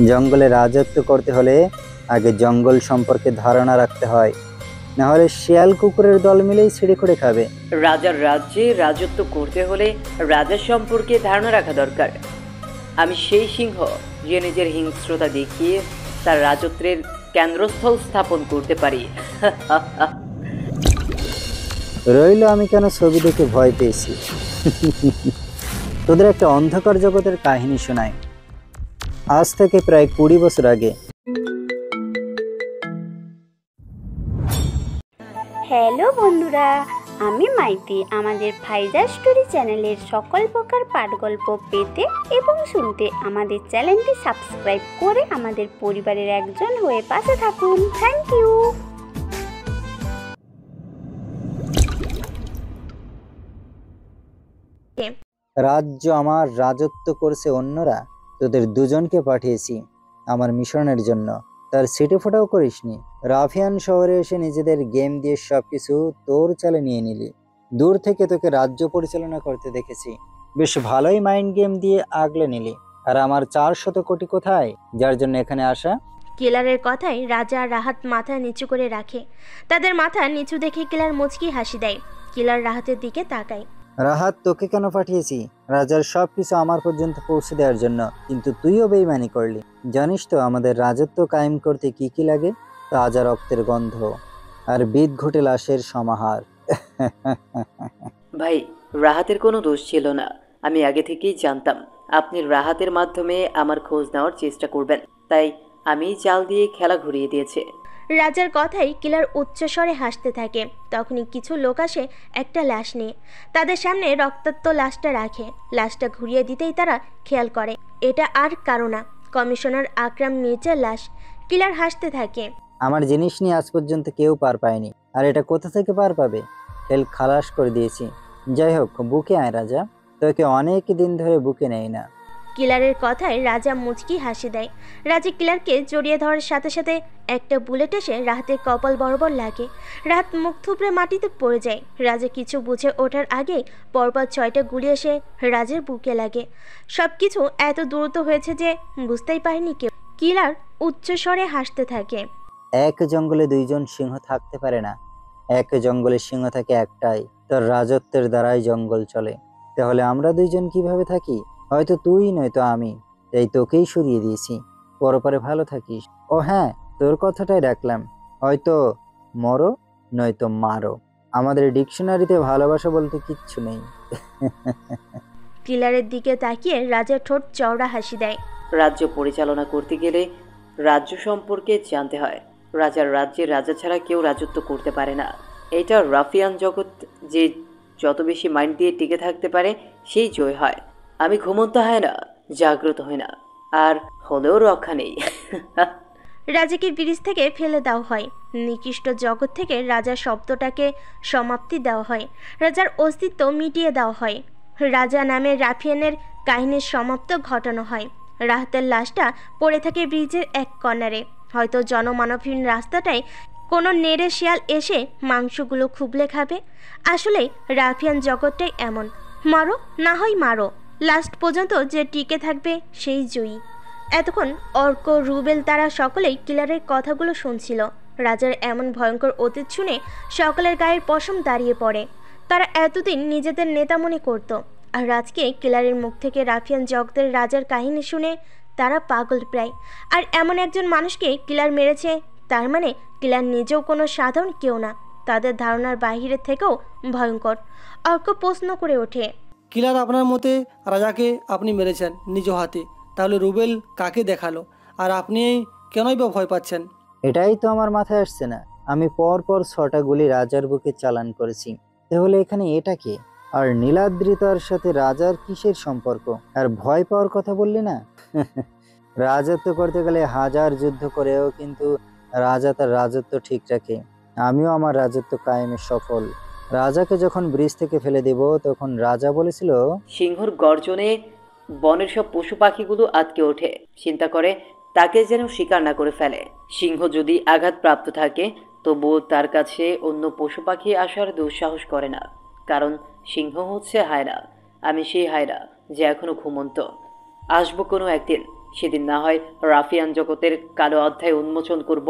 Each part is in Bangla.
জঙ্গলে রাজত্ব করতে হলে আগে জঙ্গল সম্পর্কে ধারণা রাখতে হয়, না হলে শিয়াল কুকুরের দল মিলেই ছিঁড়ে করে খাবে। রাজার রাজ্যে রাজত্ব করতে হলে রাজার সম্পর্কে ধারণা রাখা দরকার। আমি সেই সিংহ যে নিজের হিংস্রতা দেখিয়ে তার রাজত্বের কেন্দ্রস্থল স্থাপন করতে পারি। রইল আমি কেন ছবি দেখে ভয় পেয়েছি। তোদের একটা অন্ধকার জগতের কাহিনী শোনায়। আজ থেকে প্রায় 20 বছর আগে। হ্যালো বন্ধুরা, আমি মাইতি। আমাদের ফাইজা স্টোরি চ্যানেলের সকল প্রকার পাঠগল্প পেতে এবং শুনতে আমাদের চ্যানেলটি সাবস্ক্রাইব করে আমাদের পরিবারের একজন হয়ে পাশে থাকুন। Thank you. রাজ্য আমার, রাজত্ব করছে অন্যরা। তোদের দুজনকে পাঠিয়েছি আমার মিশনের জন্য, তার সিটি ফোটাও করিসনি। রাফিয়ান শহরে এসে নিজেদের গেম দিয়ে সবকিছু তোর চালে নিয়ে নিলি। দূর থেকে তোকে রাজ্য পরিচালনা করতে দেখেছি, বেশ ভালোই মাইন্ড গেম দিয়ে আগলে নিলি। আর আমার 400 কোটি কোথায়, যার জন্য এখানে আসা? কিলারের কথায় রাজা আর রাহাত মাথা নিচু করে রাখে। তাদের মাথা নিচু দেখে কিলার মুচকি হাসি দেয়। কিলার রাহাতের দিকে তাকায়। রাহাত, তোকে কেন পাঠিয়েছি? রাজার সবকিছু আমার পর্যন্ত পৌঁছে দেওয়ার জন্য, কিন্তু তুইও বেইমানি করলি। জানিস তো আমাদের রাজত্ব কায়েম করতে কি কি লাগে? তাজা রক্তের গন্ধ আর বিদ ঘটে লাশের সমাহার। ভাই, রাহাতের কোনো দোষ ছিল না। আমি আগে থেকেই জানতাম আপনি রাহাতের মাধ্যমে আমার খোঁজ নেওয়ার চেষ্টা করবেন, তাই আমি চাল দিয়ে খেলা ঘুরিয়ে দিয়েছে। রাজার কথায় কিলার উচ্চস্বরে হাসতে থাকে। তখনই কিছু লোক আসে একটা লাশ নিয়ে। তাদের সামনে রক্তাক্ত লাশটা রাখে। লাশটা ঘুরিয়ে দিতেই তারা খেয়াল করে এটা আর কারো না, কমিশনার আকরাম মির্জার লাশ। কিলার হাসতে থাকে। আমার জিনিস নিয়ে আজ পর্যন্ত কেউ পার পায়নি, আর এটা কোথা থেকে পার পাবে? তেল খালাস করে দিয়েছি। যাই হোক, বুকে আয় রাজা, তোকে অনেক দিন ধরে বুকে নেই না। কিলারের কথায় রাজা মুচকি হাসি দেয়। রাজা কিলারকে জড়িয়ে ধরার সাথে সাথে একটা বুলেট এসে রাহাতের কপাল বরাবর লাগে। রাহাত মুখ থুবড়ে মাটিতে পড়ে যায়। রাজা কিছু বুঝে ওঠার আগেই পরপর 6টা গুলি এসে রাজের বুকে লাগে। সব কিছু এত দ্রুত হয়েছে যে বুঝতেই পারেনি কেউ। কিলার উচ্চস্বরে হাসতে থাকে। এক জঙ্গলে 2জন সিংহ থাকতে পারে না, এক জঙ্গলে সিংহ থাকে একটাই। তোর রাজত্বের দ্বারাই জঙ্গল চলে। তাহলে আমরা 2জন কিভাবে থাকি? হয়তো তুই নয়তো আমি, তাই তোকেই সরিয়ে দিয়েছি। পরপরে ভালো থাকিস। ও হ্যাঁ, তোর কথাটাই রাখলাম, হয়তো মরো নয়তো মারো। আমাদের ডিকশনারিতে ভালোবাসা বলতে কিচ্ছু নেই। কিলারের দিকে তাকিয়ে রাজার ঠোঁট চওড়া হাসি দেয়। রাজ্য পরিচালনা করতে গেলে রাজ্য সম্পর্কে জানতে হয়। রাজার রাজ্যে রাজা ছাড়া কেউ রাজত্ব করতে পারে না। এটা রাফিয়ান জগৎ, যে যত বেশি মাইন্ড দিয়ে টিকে থাকতে পারে সেই জয় হয়। আমি ঘুমন্ত হয় না, জাগ্রত হই না, আর হলেও রক্ষা নেই। রাজাকে ব্রিজ থেকে ফেলে দেওয়া হয়। নিকৃষ্ট জগৎ থেকে রাজার শব্দটাকে সমাপ্তি দেওয়া হয়। রাজার অস্তিত্ব মিটিয়ে দেওয়া হয়। রাজা নামে রাফিয়ানের কাহিনীর সমাপ্ত ঘটানো হয়। রাহাতের লাশটা পড়ে থাকে ব্রিজের এক কর্নারে। হয়তো জনমানবহীন রাস্তাটায় কোনো নেড়ে শিয়াল এসে মাংসগুলো খুবলে খাবে। আসলে রাফিয়ান জগৎটাই এমন, মারো না হয় মারো, লাস্ট পর্যন্ত যে টিকে থাকবে সেই জয়ী। এতক্ষণ অর্ক, রুবেল তারা সকলেই কিলারের কথাগুলো শুনছিল। রাজার এমন ভয়ঙ্কর অতীত শুনে সকলের গায়ের পশম দাঁড়িয়ে পড়ে। তারা এতদিন নিজেদের নেতা মনে করত, আর আজকে কিলারের মুখ থেকে রাফিয়ান জগতের রাজার কাহিনী শুনে তারা পাগল প্রায়। আর এমন একজন মানুষকে কিলার মেরেছে, তার মানে কিলার নিজেও কোনো সাধারণ কেউ না, তাদের ধারণার বাহিরের থেকেও ভয়ঙ্কর। অর্ক প্রশ্ন করে ওঠে, কিলার, আপনার মতে রাজাকে আপনি মেরেছেন নিজ হাতে, তাহলে রুবেল কাকে দেখালো? আর আপনি কেনই বা ভয় পাচ্ছেন? এটাই তো আমার মাথায় আসছে না। আমি পর পর 6টা গুলি রাজার বুকে চালান করেছি, তাহলে এখানে এটা কে? আর নীলাদ্রিতার সাথে রাজার কিসের সম্পর্ক? আর ভয় পাওয়ার কথা বললি না? রাজত্ব করতে গেলে 1000 যুদ্ধ করেও কিন্তু রাজা তার রাজত্ব ঠিক রাখে। আমিও আমার রাজত্ব কায়েমে সফল। রাজাকে যখন ব্রিজ থেকে ফেলে দেব, তখন রাজা বলেছিল, সিংহর গর্জনে বনের সব পশু পাখিগুলো আটকে ওঠে, চিন্তা করে তাকে যেন শিকার না করে ফেলে। সিংহ যদি আঘাতপ্রাপ্ত থাকে তবুও তার কাছে অন্য পশু পাখি আসার দুঃসাহস করে না, কারণ সিংহ হচ্ছে হায়না। আমি সেই হায়না যে এখনো ঘুমন্ত। আসবো কোনো একদিন সেদিন না হয় রাফিয়ান জগতের কালো অধ্যায় উন্মোচন করব।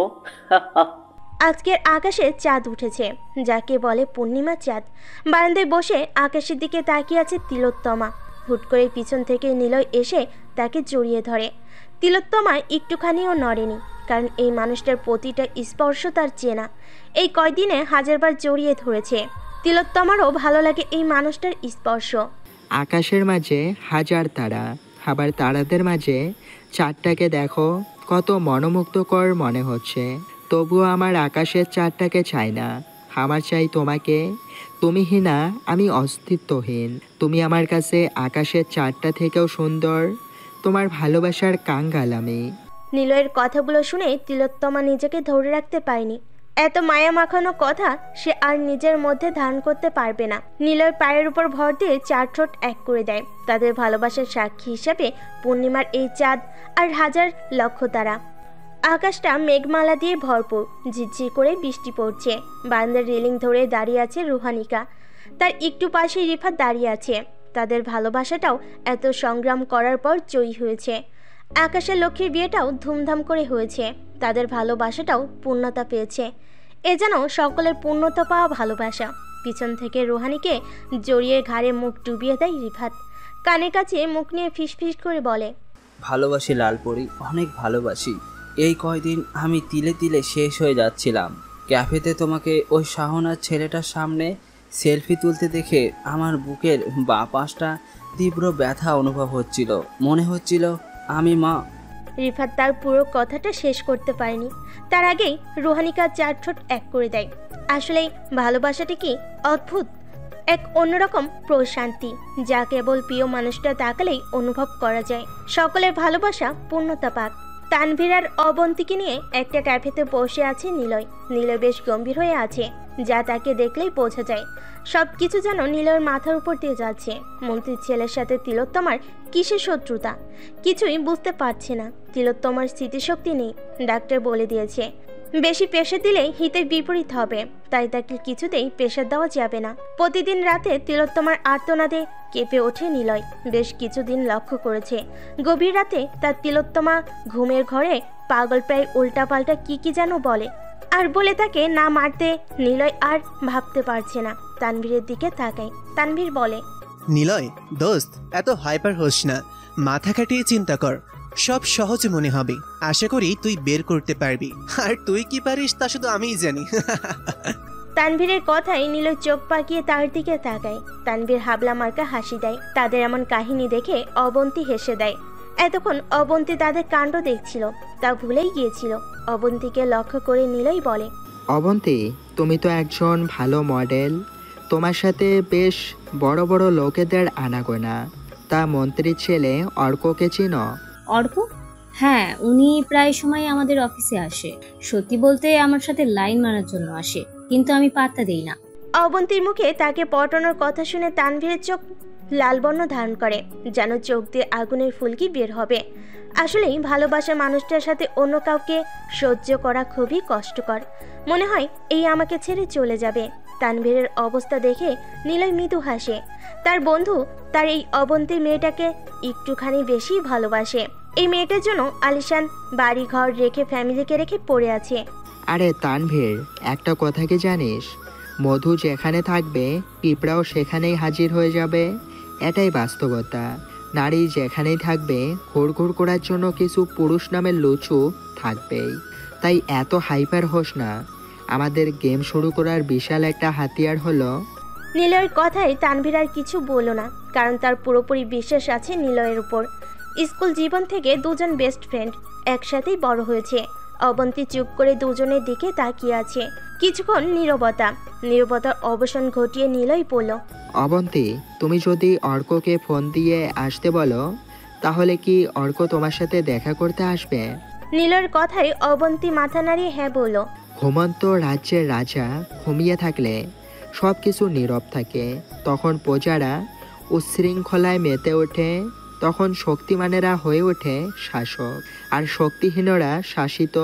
আজকের আকাশে চাঁদ উঠেছে, যাকে বলে পূর্ণিমা চাঁদ। বারান্দায় বসে আকাশের দিকে তাকিয়ে আছে তিলোত্তমা। হুট করে পিছন থেকে নিলয় এসে তাকে জড়িয়ে ধরে। তিলোত্তমা একটুখানিও নড়েনি, কারণ এই মানুষটার প্রতিটা স্পর্শ তার চেনা। এই কয়দিনে হাজারবার জড়িয়ে ধরেছে। তিলোত্তমারও ভালো লাগে এই মানুষটার স্পর্শ। আকাশের মাঝে হাজার তারা, আবার তারাদের মাঝে চাঁদটাকে দেখো, কত মনোমুগ্ধকর মনে হচ্ছে। তবুও আমার আকাশের চাঁদটাকে চাই না, আমার চাই তোমাকে। তুমিহীনা আমি অস্তিত্বহীন। তুমি আমার কাছে আকাশের চাঁদটা থেকেও সুন্দর। তোমার ভালোবাসার কাঙ্গাল আমি। নিলয়ের কথাগুলো শুনে তিলোত্তমা নিজেকে ধরে রাখতে পারেনি। এত মায়া মাখানো কথা সে আর নিজের মধ্যে ধারণ করতে পারবে না। নিলয় পায়ের উপর ভর দিয়ে চার ঠোঁট এক করে দেয়। তাদের ভালোবাসার সাক্ষী হিসাবে পূর্ণিমার এই চাঁদ আর হাজার লক্ষ তারা। আকাশটা মেঘমালা দিয়ে ভরপুর, ঝিরঝির করে বৃষ্টি পড়ছে। বারান্দার রেলিং ধরে দাঁড়িয়ে আছে রুহানিকা, তার একটু পাশে রিফাত দাঁড়িয়ে আছে। তাদের ভালোবাসাটাও এত সংগ্রাম করার পর জয়ী হয়েছে। আকাশের লক্ষ্মীর বিয়েটাও ধুমধাম করে হয়েছে। তাদের ভালোবাসাটাও পূর্ণতা পেয়েছে। এ যেন সকলের পূর্ণতা পাওয়া ভালোবাসা। পিছন থেকে রুহানিকে জড়িয়ে ঘাড়ে মুখ ডুবিয়ে দেয় রিফাত। কানের কাছে মুখ নিয়ে ফিসফিস করে বলে, ভালোবাসি লালপরি, অনেক ভালোবাসি। এই কয়দিন আমি তিলে তিলে শেষ হয়ে যাচ্ছিলাম। ক্যাফেতে তোমাকে ওই শাহনার ছেলেটার সামনে সেলফি তুলতে দেখে আমার বুকের বাঁ পাশটা তীব্র ব্যথা অনুভব হচ্ছিল। মনে হচ্ছিল আমি মা। রিফাত তার পুরো কথাটা শেষ করতে পারেনি, তার আগেই রুহানিকা চার ঠোঁট এক করে দেয়। আসলে ভালোবাসাটা কি অদ্ভুত, এক অন্যরকম প্রশান্তি, যা কেবল প্রিয় মানুষটা তাকালেই অনুভব করা যায়। সকলের ভালোবাসা পূর্ণতা পাক। তানভীর আর অবন্তীকে নিয়ে একটা ক্যাফেতে বসে আছে নিলয়। নিলয় বেশ গম্ভীর হয়ে আছে, যা তাকে দেখলেই বোঝা যায়। সব কিছু যেন নিলয়ের মাথার উপর দিয়ে যাচ্ছে। মন্ত্রীর ছেলের সাথে তিলোত্তমার কিসের শত্রুতা, কিছুই বুঝতে পারছে না। তিলোত্তমার স্মৃতিশক্তি নেই, ডাক্তার বলে দিয়েছে। বেশি প্রেশার দিলে হিতের বিপরীত হবে, তাই তাকে কিছুতেই প্রেশার দেওয়া যাবে না। প্রতিদিন রাতে তিলোত্তমার আর্তনাদে কেঁপে ওঠে নিলয়। বেশ কিছুদিন লক্ষ্য করেছে, গভীর রাতে তার তিলোত্তমা ঘুমের ঘরে পাগল প্রায় উল্টাপাল্টা কি যেন বলে, আর বলে তাকে না মারতে নিলয় আর ভাবতে পারছে না। তানভীরের দিকে তাকায়। তানভীর বলে, নিলয় দোস্ত, এত হাইপার হোস না, মাথা কাটিয়ে চিন্তা কর, সব সহজ মনে হবে। আশা করি তুই বের করতে পারবি, আর তুই কি পারিস তা শুধু আমিই জানি। তানভীরের কথায় নিলয় চোখ পাকিয়ে তার দিকে তাকায়। তানভীর হাবলা মার্কা হাসি দেয়। তাদের এমন কাহিনী দেখে অবন্তী হেসে দেয়। এতক্ষণ অবন্তী তাদের কাণ্ড দেখছিল, তা ভুলেই গিয়েছিল। অবন্তীকে লক্ষ্য করে নিলয় বলে, অবন্তী, তুমি তো একজন ভালো মডেল। তোমার সাথে বেশ বড় বড় লোকেদের আনাগোনা। তা মন্ত্রীর ছেলে অর্ককে চিনো? অর্ক? হ্যাঁ, উনি প্রায় সময় আমাদের অফিসে আসে। সত্যি বলতে আমার সাথে লাইন মারার জন্য আসে, কিন্তু আমি পাত্তা দেই না। অবন্তীর মুখে তাকে পটানোর কথা শুনে তানভীরের চোখ লাল বর্ণ ধারণ করে, যেন চোখ দিয়ে আগুনের ফুলকি বের হবে। আসলেই ভালোবাসা মানুষটার সাথে অন্য কাউকে সহ্য করা খুবই কষ্টকর। মনে হয় এই আমাকে ছেড়ে চলে যাবে। তানভীরের অবস্থা দেখে নিলয় মৃদু হাসে। তার বন্ধু তার এই অবন্তীর মেয়েটাকে একটুখানি বেশি ভালোবাসে। এই মেয়েটার জন্য আলিশান বাড়ি ঘর রেখে ফ্যামিলিকে রেখে পড়ে আছে। আরে তানভীর, একটা কথা কি জানিস? মধু যেখানে থাকবে পিঁপড়াও সেখানেই হাজির হয়ে যাবে। এটাই বাস্তবতা। নারী যেখানেই থাকবে ঘুরঘুর করার জন্য কিছু পুরুষ নামের লুচু থাকবেই। তাই এত হাইপার হোস না। আমাদের গেম শুরু করার বিশাল একটা হাতিয়ার হলো। নিলয়ের কথায় তানভীর আর কিছু বলল না, কারণ তার পুরোপুরি বিশ্বাস আছে নিলয়ের উপর। স্কুল জীবন থেকে দুজন বেস্ট ফ্রেন্ড, একসাথেই বড় হয়েছে। অবন্তী চুপ করে দুজনের দিকে তাকিয়ে আছে। কিছুক্ষণ নীরবতার অবসান ঘটিয়ে নিলয় বলল, অবন্তী, তুমি যদি অর্ককে ফোন দিয়ে আসতে বলো, তাহলে কি অর্ক তোমার সাথে দেখা করতে আসবে? নিলয়ের কথায় অবন্তী মাথা নাড়িয়ে হ্যাঁ বলল। ঘুমন্ত রাজ্যের রাজা ঘুমিয়ে থাকলে সব কিছু নীরব থাকে। তখন প্রজারা উচ্ছৃঙ্খলায় মেতে ওঠে। তখন শক্তিমানেরা হয়ে ওঠে শাসক, আর শক্তিহীনরা শাসিত।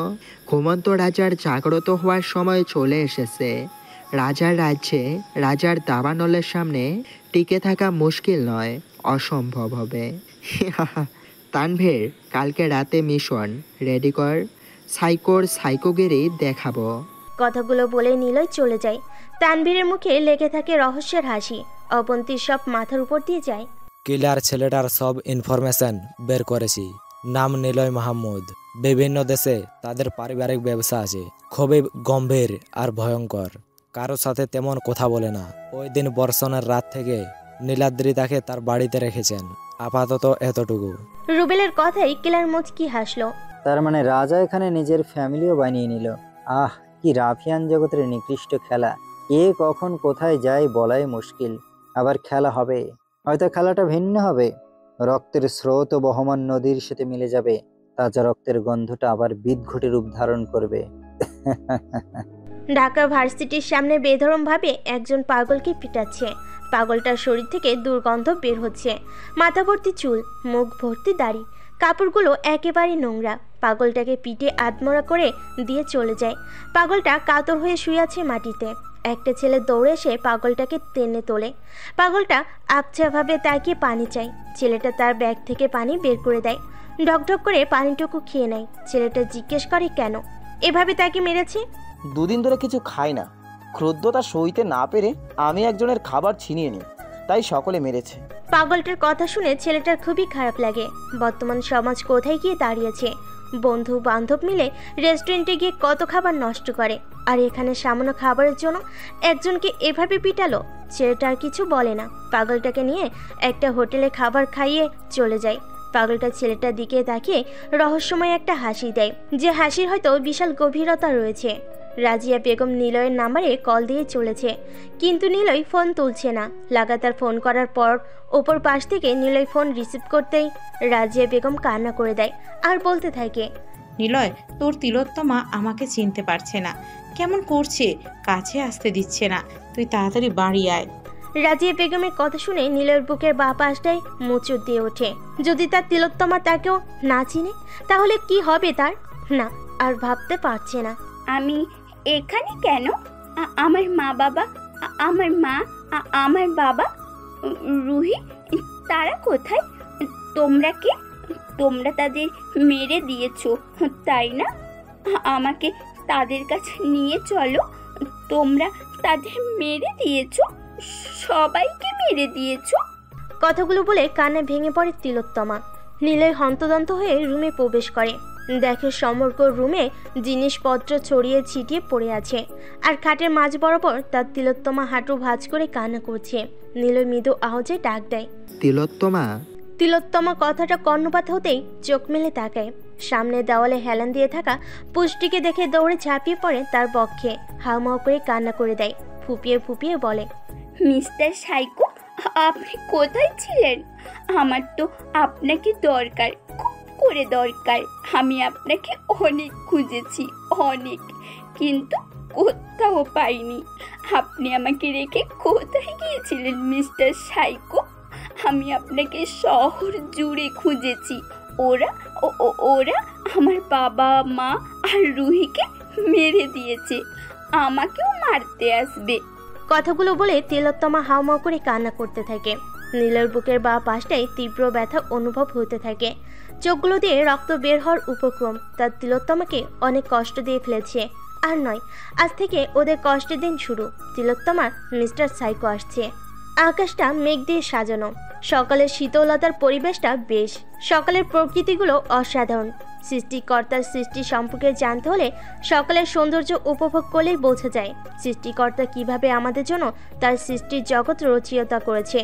ঘুমন্ত রাজার জাগ্রত হওয়ার সময় চলে এসেছে। রাজার রাজ্যে রাজার দাবানলের সামনে টিকে থাকা মুশকিল নয়, অসম্ভব হবে। তানভীর, কালকে রাতে মিশন রেডি কর, সাইকোগিরি দেখাবো। কথাগুলো বলে নিলয় চলে যায়। তানভীরের মুখে লেগে থাকে রহস্যের হাসি। অবন্তীর সব মাথার উপর দিয়ে যায়। কিলার ছেলেটার সব ইনফরমেশন বের করেছি। নাম নিলয় মাহমুদ। বিভিন্ন দেশে তাদের পারিবারিক ব্যবসা আছে। খুবই গম্ভীর আর ভয়ঙ্কর। কারোর সাথে তেমন কথা বলে না। ওই দিন বর্ষণের রাত থেকে নীলাদ্রি তাকে তার বাড়িতে রেখেছেন। আপাতত এতটুকু। রুবেলের কথাই কিলার মুচকি হাসলো। তার মানে রাজা এখানে নিজের ফ্যামিলিও বানিয়ে নিল। আহ, কি রাফিয়ান জগতের নিকৃষ্ট খেলা। কে কখন কোথায় যায় বলাই মুশকিল। আবার খেলা হবে, হয়তো খেলাটা ভিন্ন হবে। রক্তের স্রোত ও বহমান নদীর সাথে মিলে যাবে। তাজা রক্তের গন্ধটা আবার বিদঘুটে রূপ ধারণ করবে। ঢাকা ভার্সিটির সামনে বেধরমভাবে একজন পাগলকে পিটাচ্ছে। পাগলটার শরীর থেকে দুর্গন্ধ বের হচ্ছে। মাথা ভর্তি চুল, মুখ ভর্তি দাড়ি, কাপড়গুলো একেবারে নোংরা। পাগলটাকে পিটে আধমরা করে দিয়ে চলে যায়। পাগলটা কাতর হয়ে শুয়ে আছে মাটিতে। একটা ছেলে দৌড়ে এসে পাগলটাকে টেনে তোলে। পাগলটা আবছাভাবে তাকিয়ে পানি চায়। ছেলেটা তার ব্যাগ থেকে পানি বের করে দেয়। ঢকঢক করে পানিটুকু খেয়ে নেয়। ছেলেটা জিজ্ঞেস করে কেন এভাবে তাকে মেরেছে। দুদিন ধরে কিছু খাই না, ক্রুদ্ধতা সইতে না পেরে আমি একজনের খাবার ছিনিয়ে নিই, তাই সকলে মেরেছে। পাগলটার কথা শুনে ছেলেটার খুবই খারাপ লাগে। বর্তমান সমাজ কোথায় গিয়ে দাঁড়িয়েছে। বন্ধু বান্ধব মিলে রেস্টুরেন্টে গিয়ে কত খাবার নষ্ট করে, আর এখানে সামান্য খাবারের জন্য একজনকে এভাবে পিটালো। ছেলেটা আর কিছু বলে না। পাগলটাকে নিয়ে একটা হোটেলে খাবার খাইয়ে চলে যায়। পাগলটা ছেলেটার দিকে তাকিয়ে রহস্যময় একটা হাসি দেয়, যে হাসির হয়তো বিশাল গভীরতা রয়েছে। রাজিয়া বেগম নিলয়ের নাম্বারে কল দিয়ে চলেছে, কিন্তু নিলয় ফোন তুলছে না। লাগাতার ফোন করার পর ওপর পাশ থেকে নিলয় ফোন রিসিভ করতেই রাজিয়া বেগম কান্না করে দেয় আর বলতে থাকে, নিলয়, তোর তিলোত্তমা আমাকে চিনতে পারছে না, কেমন করছে, কাছে আসতে দিচ্ছে না, তুই তাড়াতাড়ি বাড়ি আয়। রাজিয়া বেগমের কথা শুনে নিলয়ের বুকের বাঁ পাশটায় মোচড় দিয়ে ওঠে। যদি তার তিলোত্তমা তাকেও না চিনে তাহলে কি হবে তার? না, আর ভাবতে পারছে না। আমি এখানে কেন? আমার মা বাবা, আমার মা, আমার বাবা, রুহি, তারা কোথায়? তোমরা কে? তোমরা তাদের মেরে দিয়েছো, তাই না? আমাকে তাদের কাছে নিয়ে চলো। তোমরা তাদের মেরে দিয়েছো, সবাইকে মেরে দিয়েছো। কথাগুলো বলে কান্না ভেঙে পড়ে তিলোত্তমা। নিলয় হন্তদন্ত হয়ে রুমে প্রবেশ করে। দেখে সমগ্র রুমে জিনিসপত্র ছড়িয়ে ছিটিয়ে পড়ে আছে, আর খাটের মাঝ বরাবর তার তিলোত্তমা হাঁটু ভাঁজ করে কান্না করছে। নিলয় মৃদু আওয়াজে ডাক দেয়, তিলোত্তমা। তিলোত্তমা কথাটা কর্ণপাত হতেই চোখ মেলে তাকায়। সামনে দেওয়ালে হেলান দিয়ে থাকা পুষ্টিকে দেখে দৌড়ে ঝাঁপিয়ে পড়ে তার বক্ষে, হাউমাউ করে কান্না করে দেয়। ফুপিয়ে ফুপিয়ে বলে, মিস্টার সাইকো, আপনি কোথায় ছিলেন? আমার তো আপনাকে দরকার, খুব করে দরকার। আমি আপনাকে অনেক খুঁজেছি, অনেক, কিন্তু কোথাও পাইনি। আপনি আমাকে রেখে কোথায় গিয়েছিলেন মিস্টার সাইকো? আমি আপনাকে শহর জুড়ে খুঁজেছি। ওরা আমার বাবা মা আর রুহিকে মেরে দিয়েছে, আমাকেও মারতে আসবে। কথাগুলো বলে তিলোত্তমা হাউমাউ করে কান্না করতে থাকে। নীলের বুকের বাঁ পাশটায় তীব্র ব্যথা অনুভব হতে থাকে। চোখগুলো দিয়ে রক্ত বের হওয়ার উপক্রম। তার তিলোত্তমাকে অনেক কষ্ট দিয়ে ফেলেছে। আর নয়, আজ থেকে ওদের কষ্টের দিন শুরু। তিলোত্তমার মিস্টার সাইকো আসছে। আকাশটা মেঘ দিয়ে সাজানো। সকালের শীতলতার পরিবেশটা বেশ। সকালের প্রকৃতিগুলো অসাধারণ। সৃষ্টিকর্তার সৃষ্টি সম্পর্কে জানতে হলে সকালের সৌন্দর্য উপভোগ করলেই বোঝা যায় সৃষ্টিকর্তা কিভাবে আমাদের জন্য তার সৃষ্টির জগৎ রচয়িতা করেছে।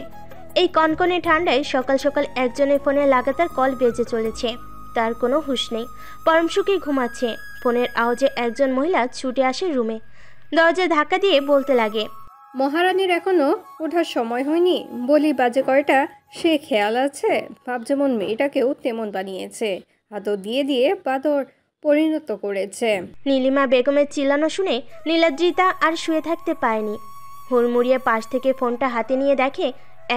এই কনকনে ঠান্ডায় সকাল সকাল একজনের ফোনে লাগাতার কল বেজে চলেছে। তার কোনো হুঁশ নেই, পরম সুখে ঘুমাচ্ছে। ফোনের আওয়াজে একজন মহিলা ছুটে আসে রুমে। দরজা ধাক্কা দিয়ে বলতে লাগে, মহারানীর এখনো ওঠার সময় হয়নি, বলি বাজে কয়টা সে খেয়াল আছে? ভাব যেমন মেয়েটাকেও তেমন বানিয়েছে, আদর দিয়ে দিয়ে বাদর পরিণত করেছে। নীলিমা বেগমের চিল্লানো শুনে নীলাদ্রিতা আর শুয়ে থাকতে পারেনি। হুড়মুড়িয়ে পাশ থেকে ফোনটা হাতে নিয়ে দেখে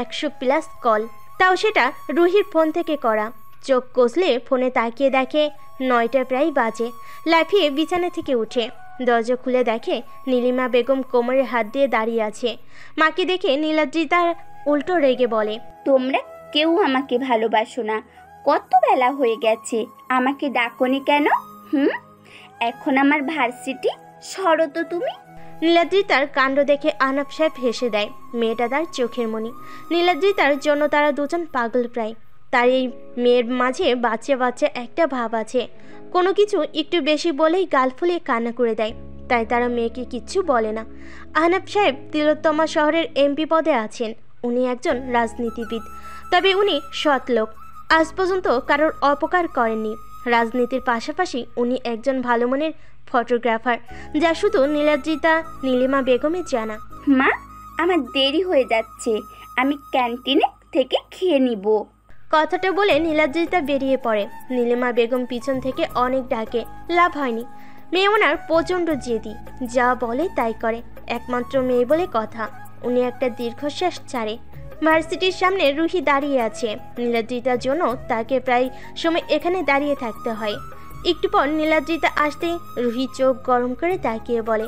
100+ কল, তাও সেটা রুহির ফোন থেকে করা। চোখ কষলে ফোনে তাকিয়ে দেখে 9টা প্রায় বাজে। লাফিয়ে বিছানা থেকে উঠে দরজা খুলে দেখে নীলিমা বেগম কোমরে হাত দিয়ে দাঁড়িয়ে আছে। মাকে দেখে নীলাদ্রিতার উল্টো রেগে বলে, তোমরা কেউ আমাকে ভালোবাসো না, কত বেলা হয়ে গেছে, আমাকে ডাকনি কেন? এখন আমার ভার্সিটি, সরো তো তুমি। নীলাদ্রিতার কাণ্ড দেখে আহনাফ সাহেব হেসে দেয়। মেয়েটা তার চোখের মণি। নীলাদ্রিতার জন্য তারা দুজন পাগল প্রায়। তার এই মেয়ের মাঝে বাচ্চা বাচ্চা একটা ভাব আছে। কোনো কিছু একটু বেশি বলেই গাল ফুলিয়ে কান্না করে দেয়। তাই তারা মেয়েকে কিচ্ছু বলে না। আহনাফ সাহেব তিলোত্তমা শহরের এমপি পদে আছেন। উনি একজন রাজনীতিবিদ, তবে উনি সৎ লোক। আজ পর্যন্ত কারোর অপকার করেননি। রাজনীতির পাশাপাশি উনি একজন ভালো মনের ফটোগ্রাফার, যা শুধু নীলাদ্রিতা নীলিমা বেগমের জানা। মা, আমার দেরি হয়ে যাচ্ছে, আমি ক্যান্টিনে থেকে খেয়ে নিব। কথাটা বলে নীলাদ্রিতা বেরিয়ে পড়ে। নীলিমা বেগম পিছন থেকে অনেক ডাকে, লাভ হয়নি। মেয়ে ওনার প্রচণ্ড জেদি, যা বলে তাই করে। একমাত্র মেয়ে বলে কথা। উনি একটা দীর্ঘশ্বাস ছাড়ে। ভার্সিটির সামনে রুহি দাঁড়িয়ে আছে। নীলাদ্রিতার জন্য তাকে প্রায় সময় এখানে দাঁড়িয়ে থাকতে হয়। একটু পর নীলাদ্রিতা আসতেই রুহি চোখ গরম করে তাকিয়ে বলে,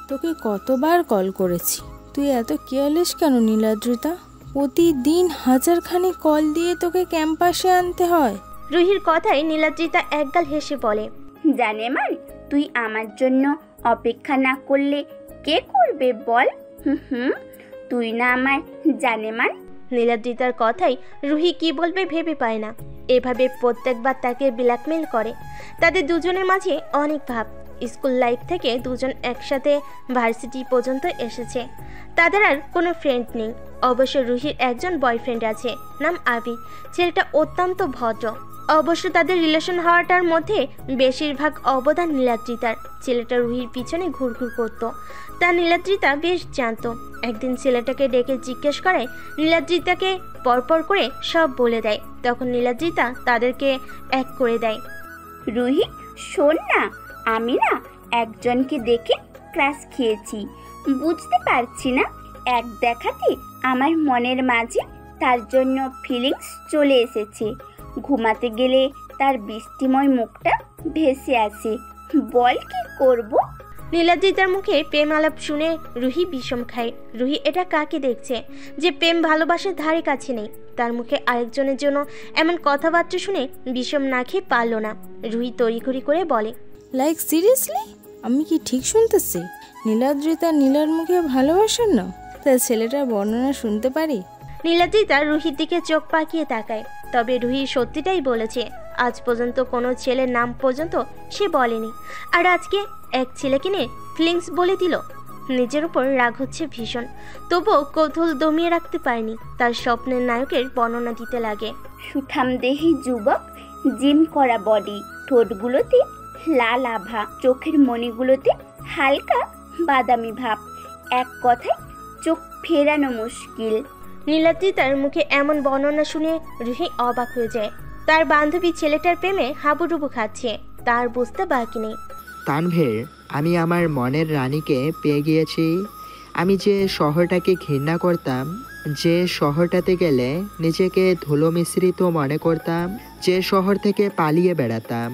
তোকে কতবার কল করেছি, তুই এত কেয়ারলেস কেন নীলাদ্রিতা? প্রতিদিন হাজারখানি কল দিয়ে তোকে ক্যাম্পাসে আনতে হয়। রুহির কথায় নীলাদ্রিতা একগাল হেসে বলে, জানেমান, তুই আমার জন্য অপেক্ষা না করলে কে করবে বল? তুই না আমার জানেমান। নীলাদ্রিতার কথাই রুহি কি বলবে ভেবে পায় না। এভাবে প্রত্যেকবার তাকে ব্ল্যাকমেল করে। তাদের দুজনের মাঝে অনেক ভাব। স্কুল লাইফ থেকে দুজন একসাথে ভার্সিটি পর্যন্ত এসেছে। তাদের আর কোনো ফ্রেন্ড নেই। অবশ্য রুহির একজন বয়ফ্রেন্ড আছে, নাম আবি। ছেলেটা অত্যন্ত ভদ্র। অবশ্য তাদের রিলেশন হওয়াটার মধ্যে বেশিরভাগ অবদান নীলাদ্রিতার। ছেলেটা রুহির পিছনে ঘুরঘুর করত, তা নীলাদ্রিতা বেশ জানত। একদিন ছেলেটাকে ডেকে জিজ্ঞেস করে, নীলাদ্রিতাকে পরপর করে সব বলে দেয়। তখন নীলাদ্রিতা তাদেরকে এক করে দেয়। রুহি, শোন না, আমি না একজনকে দেখে ক্রাশ খেয়েছি। বুঝতে পারছি না, এক দেখাতে আমার মনের মাঝে তার জন্য ফিলিংস চলে এসেছে। ঘুমাতে গেলে তার বৃষ্টিময় মুখটা ভেসে আসে। বল কি করব? নীলাদ্রিতার মুখে প্রেম আলাপ শুনে রুহি বিষম খায়। রুহি এটা কাকে দেখছে যে প্রেম ভালোবাসার ধারে কাছে নেই? তার মুখে আরেকজনের জন্য এমন কথাবার্তা শুনে বিষম না খেয়ে পারল না। রুহি তড়িঘড়ি করে বলে, লাইক সিরিয়াসলি, আমি কি ঠিক শুনতেছি? নীলাদ্রিতা নীলার মুখে ভালোবাসার না? তার ছেলেটার বর্ণনা শুনতে পারি? নীলাদ্রিতা রুহির দিকে চোখ পাকিয়ে তাকায়। তবে রুহি সত্যিটাই বলেছে। আজ পর্যন্ত কোনো ছেলের নাম পর্যন্ত সে বলেনি, আর আজকে এক ছেলেকে নিয়ে ফিলিংস বলে দিল। নিজের উপর রাগ হচ্ছে ভীষণ, তবুও কৌতূহল দমিয়ে রাখতে পারেনি। তার স্বপ্নের নায়কের বর্ণনা দিতে লাগে। সুঠাম দেহি যুবক, জিম করা বডি, ঠোঁটগুলোতে লাল আভা, চোখের মণিগুলোতে হালকা বাদামি ভাব, এক কথায় চোখ ফেরানো মুশকিল। নীলাদ্রিতার মুখে এমন বর্ণনা শুনে রুহি অবাক হয়ে যায়। তার বান্ধবী ছেলেটার প্রেমে হাবুডুবু খাচ্ছে, তার বুঝতে বাকি নেই। তানভীর, আমি আমার মনের রানীকে পেয়ে গিয়েছি। আমি যে শহরটাকে ঘৃণা করতাম, যে শহরটাতে গেলে নিজেকে ধুলো মিশ্রিত মনে করতাম, যে শহর থেকে পালিয়ে বেড়াতাম,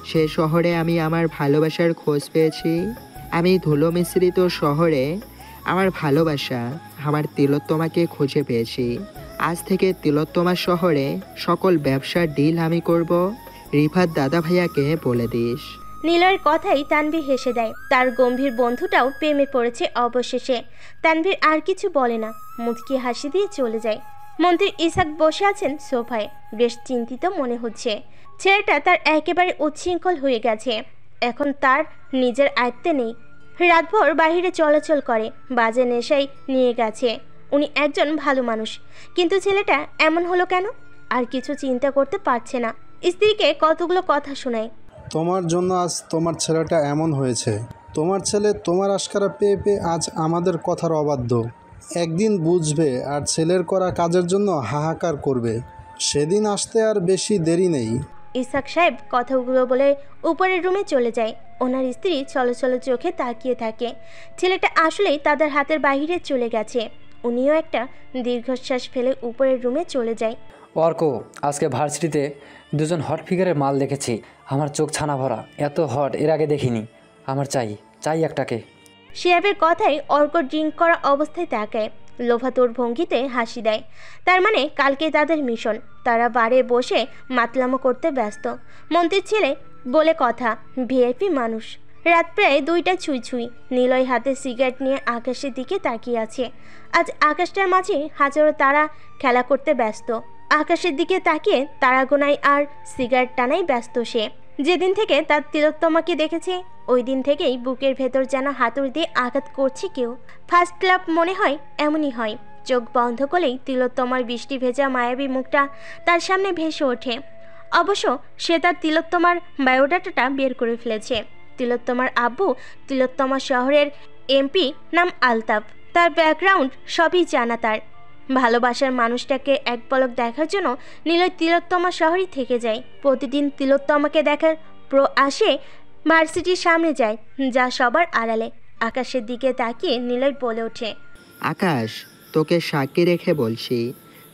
সে শহরে আমি আমার ভালোবাসার খোঁজ পেয়েছি। আমি ধুলো মিশ্রিত শহরে আমার ভালোবাসা, আমার তিলোত্তমাকে খুঁজে পেয়েছি। আজ থেকে তিলোত্তমা শহরে সকল ব্যবসার ডিল আমি করব। রিফাত দাদা ভাইয়াকে বলে দিস। নীলয়ের কথাই তানভীর হেসে দেয়। তার গম্ভীর বন্ধুটাও প্রেমে পড়েছে অবশেষে। তানভীর আর কিছু বলে না, মুচকি হাসি দিয়ে চলে যায়। মন্ত্রী ইসাক বসে আছেন সোফায়, বেশ চিন্তিত মনে হচ্ছে। ছেলেটা তার একেবারে উচ্ছৃঙ্খল হয়ে গেছে, এখন তার নিজের আয়ত্তে নেই। রাতভর বাহিরে চলাচল করে, বাজে নেশায় নিয়ে গেছে। উনি একজন ভালো মানুষ, কিন্তু ছেলেটা এমন হলো কেন? আর কিছু চিন্তা করতে পারছে না। স্ত্রীকে কতগুলো কথা শোনায়। তোমার জন্য আজ তোমার ছেলেটা এমন হয়েছে। তোমার ছেলে তোমার আশকারা পেয়ে পেয়ে আজ আমাদের কথার অবাধ্য। একদিন বুঝবে আর ছেলের করা কাজের জন্য হাহাকার করবে। সেদিন আসতে আর বেশি দেরি নেই। ইসাক সাহেব কথাগুলো বলে উপরের রুমে চলে যায়। ওনার স্ত্রী ছলছল চোখে তাকিয়ে থাকে। ছেলেটা আসলেই তাদের হাতের বাইরে চলে গেছে। উনিও একটা দীর্ঘশ্বাস ফেলে উপরের রুমে চলে যায়। অর্ক, আজকে ভার্সিটিতে দুজন হট ফিগারের মাল দেখেছি। আমার চোখ ছানা ভরা, এত হট এর আগে দেখিনি। আমার চাই একটাকে। শিহাবের কথাই অর্ক ড্রিঙ্ক করা অবস্থায় তাকায়। লোভাতুর ভঙ্গিতে হাসি দেয়। তার মানে কালকে তাদের মিশন। তারা বারে বসে মাতলামো করতে ব্যস্ত। মন্ত্রীর ছেলে বলে কথা, ভিআইপি মানুষ। রাত প্রায় 2টা ছুঁই ছুঁই। নিলয় হাতে সিগারেট নিয়ে আকাশের দিকে তাকিয়ে আছে। আজ আকাশটার মাঝে হাজারো তারা খেলা করতে ব্যস্ত। আকাশের দিকে তাকিয়ে তারা গোনায় আর সিগারেট টানাই ব্যস্ত সে। যেদিন থেকে তার তিলোত্তমাকে দেখেছে ওই দিন থেকেই বুকের ভেতর যেন হাতুড়ি দিয়ে আঘাত করছে কেউ। ফার্স্ট লাভ মনে হয় এমনই হয়। চোখ বন্ধ করলেই তিলোত্তমার বৃষ্টি ভেজা মায়াবী মুখটা তার সামনে ভেসে ওঠে। অবশ্য সে তার তিলোত্তমার বায়োডাটাটা বের করে ফেলেছে। তিলোত্তমার আব্বু তিলোত্তমা শহরের এমপি, নাম আলতাফ। তার ব্যাকগ্রাউন্ড সবই জানা তার। ভালোবাসার মানুষটাকে এক পলক দেখার জন্য নিলয় তিলোত্তমা শহরই থেকে যায়। প্রতিদিন তিলোত্তমাকে দেখার আসে, ভার্সিটির সামনে যায়, যা সবার আড়ালে। আকাশের দিকে তাকিয়ে নিলয় বলে ওঠে, আকাশ, তোকে সাক্ষী রেখে বলছি,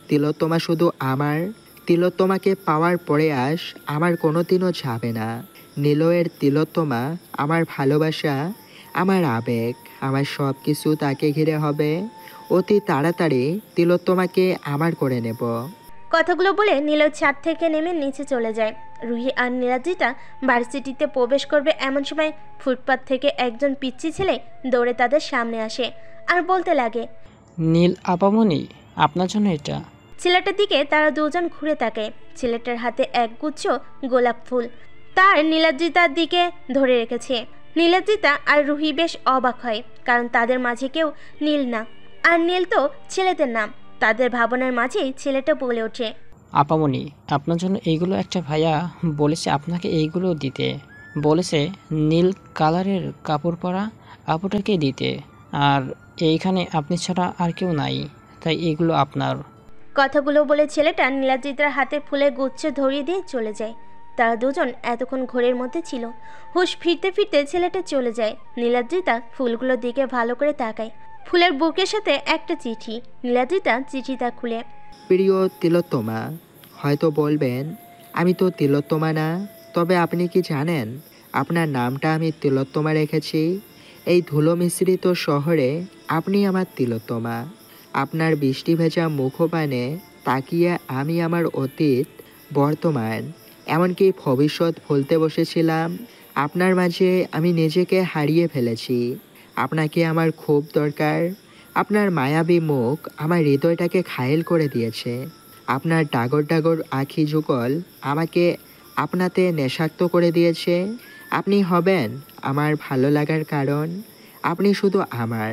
তিলোত্তমা শুধু আমার। তিলোত্তমাকে পাওয়ার পরে আমার কোনোদিনও যাবে না। নিলয়ের তিলোত্তমা আমার ভালোবাসা, আমার আবেগ, আমার সব কিছু তাকে ঘিরে হবে। অতি তাড়াতাড়ি তিলোত্তমাকে আমার করে নেব। কথাগুলো বলে নিলয় ছাদ থেকে নেমে নিচে চলে যায়। রুহি আর নীলাদ্রিতা ভার্সিটিতে প্রবেশ করবে এমন সময় ফুটপাত থেকে একজন পিচ্চি ছেলে দৌড়ে তাদের সামনে আসে আর বলতে লাগে, নীল আপামনি, আপনার জন্য এটা। ছেলেটার দিকে তারা দুজন ঘুরে তাকায়। ছেলেটার হাতে একগুচ্ছ গোলাপ ফুল। তার নীলাদ্রিতার দিকে ধরে রেখেছে। নীলাদ্রিতা আর রুহি বেশ অবাক হয়, কারণ তাদের মাঝে কেউ নীল না। আর নীল তো ছেলেদের নাম। তাদের ভাবনার মাঝেই ছেলেটা বলে ওঠে, আপামনি, আপনার জন্য এইগুলো একটা ভাইয়া বলেছে আপনাকে এইগুলো দিতে। বলেছে নীল কালারের কাপড় পরা আপুটাকে দিতে। আর এইখানে আপনি ছাড়া আর কেউ নাই, তাই এগুলো আপনার। কথাগুলো বলে ছেলেটা নীলাদ্রিতার হাতে ফুলের গুচ্ছ ধরিয়ে দিয়ে চলে যায়। তারা দুজন এতক্ষণ ঘোরের মধ্যে ছিল। হুশ ফিরতে ফিরতে ছেলেটা চলে যায়। নীলাদ্রিতা ফুলগুলোর দিকে ভালো করে তাকায়। ফুলের বুকের সাথে একটা চিঠি। নীলাদ্রিতা চিঠিটা খুলে, প্রিয় তিলোত্তমা, হয়তো বলবেন আমি তো তিলোত্তমা না, তবে আপনি কি জানেন আপনার নামটা আমি তিলোত্তমা রেখেছি। এই ধুলো মিশ্রিত শহরে আপনি আমার তিলোত্তমা। আপনার বৃষ্টি ভেজা মুখপানে তাকিয়ে আমি আমার অতীত, বর্তমান, এমনকি ভবিষ্যৎ ভুলতে বসেছিলাম। আপনার মাঝে আমি নিজেকে হারিয়ে ফেলেছি। আপনাকে আমার খুব দরকার। আপনার মায়াবী মুখ আমার হৃদয়টাকে ঘায়েল করে দিয়েছে। আপনার ডাগর ডাগর আখি যুগল আমাকে আপনাতে নেশাক্ত করে দিয়েছে। আপনি হবেন আমার ভালো লাগার কারণ। আপনি শুধু আমার।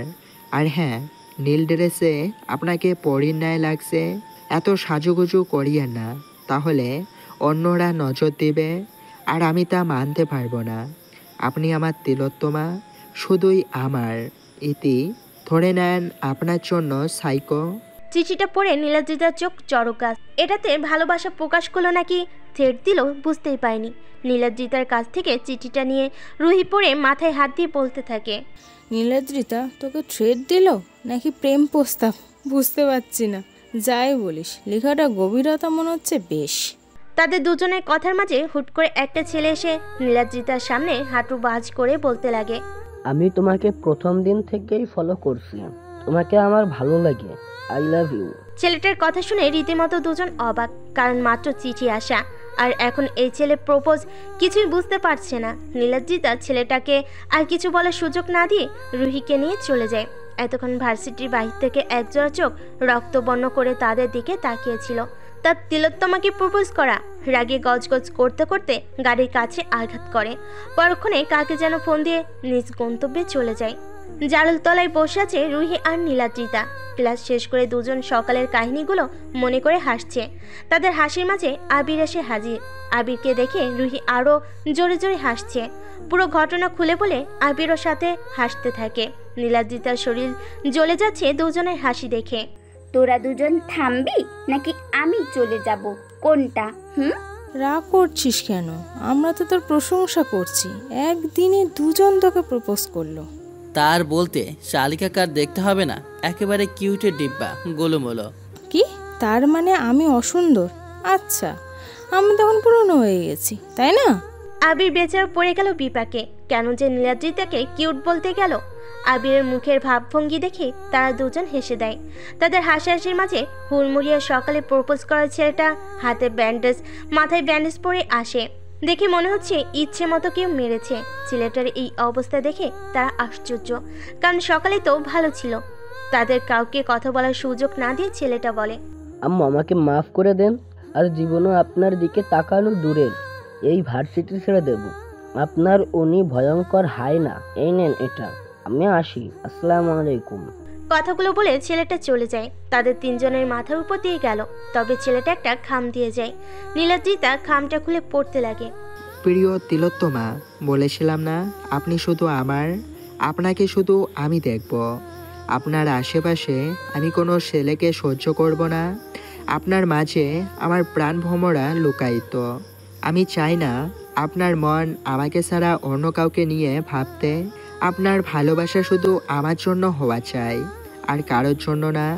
আর হ্যাঁ, নীল ড্রেসে আপনাকে পরীর ন্যায় লাগছে। এত সাজুগুজু করিয়েন না, তাহলে অন্যরা নজর দেবে আর আমি তা মানতে পারবো না। আপনি আমার তিলোত্তমা, শুধুই আমার। ইতি, ধরে নেন আপনার জন্য সাইকো। চিঠিটা পড়ে নীলাদ্রিতার চোখ চড়ক গাছ। এটাতে ভালোবাসা প্রকাশ করলো নাকি থ্রেট দিল বুঝতেই পারেনি। নীলাদ্রিতার কাছ থেকে চিঠিটা নিয়ে রুহি পড়ে মাথায় হাত দিয়ে বলতে থাকে, নীলাদ্রিতা তোকে থ্রেট দিল নাকি প্রেম প্রস্তাব বুঝতে পারছি না। যাই বলিস, লেখাটা গভীরতা মনে হচ্ছে বেশ। তাদের দুজনের কথার মাঝে হুট করে একটা ছেলে এসে নীলাদ্রিতার সামনে হাঁটু বাজ করে বলতে লাগে, আমি তোমাকে প্রথম দিন থেকেই ফলো করছি। তোমাকে আমার ভালো লাগে। I love you. ছেলেটার কথা শুনে রীতিমতো দুজন অবাক, কারণ মাত্র চিঠি আসা আর এখন এই ছেলে প্রপোজ, কিছুই বুঝতে পারছে না। নীলাদ্রিতা ছেলেটাকে আর কিছু বলার সুযোগ না দিয়ে রুহিকে নিয়ে চলে যায়। এতক্ষণ ভার্সিটির বাহির থেকে একজোড়া চোখ রক্তবর্ণ করে তাদের দিকে তাকিয়েছিল। তার তিলোত্তমাকে প্রপোজ করা। রাগে গজগজ করতে করতে গাড়ির কাছে আঘাত করে। পরক্ষণে কাকে যেন ফোন দিয়ে নিজ গন্তব্যে চলে যায়। জারুল তলায় বসে আছে রুহি আর নীলাদ্রিতা। ক্লাস শেষ করে দুজন সকালের কাহিনীগুলো মনে করে হাসছে। তাদের হাসির মাঝে আবির এসে হাজির। আবিরকে দেখে রুহি আরও জোরে জোরে হাসছে। পুরো ঘটনা খুলে বলে আবিরও সাথে হাসতে থাকে। নীলাদ্রিতার শরীর জ্বলে যাচ্ছে দুজনের হাসি দেখে। তোরা দুজন থামবি নাকি আমি চলে যাব, কোনটা? রাগ করছিস কেন? আমরা তো তোর প্রশংসা করছি। একদিনে দুজন তোকে প্রপোজ করলো। তার বলতে শালিকা কার দেখতে হবে না, একেবারে কিউটের ডিব্বা, গোলুমোলো। কি তার মানে আমি অসুন্দর? আচ্ছা, আমি তখন পুরনো হয়ে গেছি, তাই না? আবির বেচারা পড়ে গেল বিপাকে। কেন যে নীলাদ্রিতাকে কিউট বলতে গেল? আবিরের মুখের ভাবভঙ্গি দেখে তারা দুজন হেসে দেয়। তাদের হাসাহাসির মাঝে হুড়মুড়িয়ে সকালে প্রপোজ করা ছেলেটা হাতে ব্যান্ডেজ, মাথায় ব্যান্ডেজ পরে আসে। দেখে মনে হচ্ছে ইচ্ছে মতো কেউ মেরেছে। ছেলেটার এই অবস্থা দেখে তারা আশ্চর্য, কারণ সকালে তো ভালো ছিল। তাদের কাউকে কথা বলার সুযোগ না দিয়ে ছেলেটা বলে, আম্মু আমাকে মাফ করে দেন, আর জীবনও আপনার দিকে তাকানো দূরের, এই ভার্সিটি ছেড়ে দেব। আপনার উনি ভয়ঙ্কর হায় না, এই নেন এটা, আমি আসি, আসসালামু আলাইকুম। কথাগুলো বলে ছেলেটা চলে যায়। তাদের তিনজনের মাথার উপর দিয়ে গেল, তবে ছেলেটা একটা খাম দিয়ে যায়। নীলাদ্রিতা খামটা খুলে পড়তে লাগে। প্রিয় তিলোত্তমা, বলেছিলাম না আপনি শুধু আমার, আপনাকে শুধু আমি দেখব। আপনার আশেপাশে আমি কোনো ছেলেকে সহ্য করব না। আপনার মাঝে আমার প্রাণ ভ্রমরা লুকায়িত। আমি চাই না আপনার মন আমাকে ছাড়া অন্য কাউকে নিয়ে ভাবতে। আপনার ভালোবাসা শুধু আমার জন্য হওয়া চাই, আর কারোর জন্য না।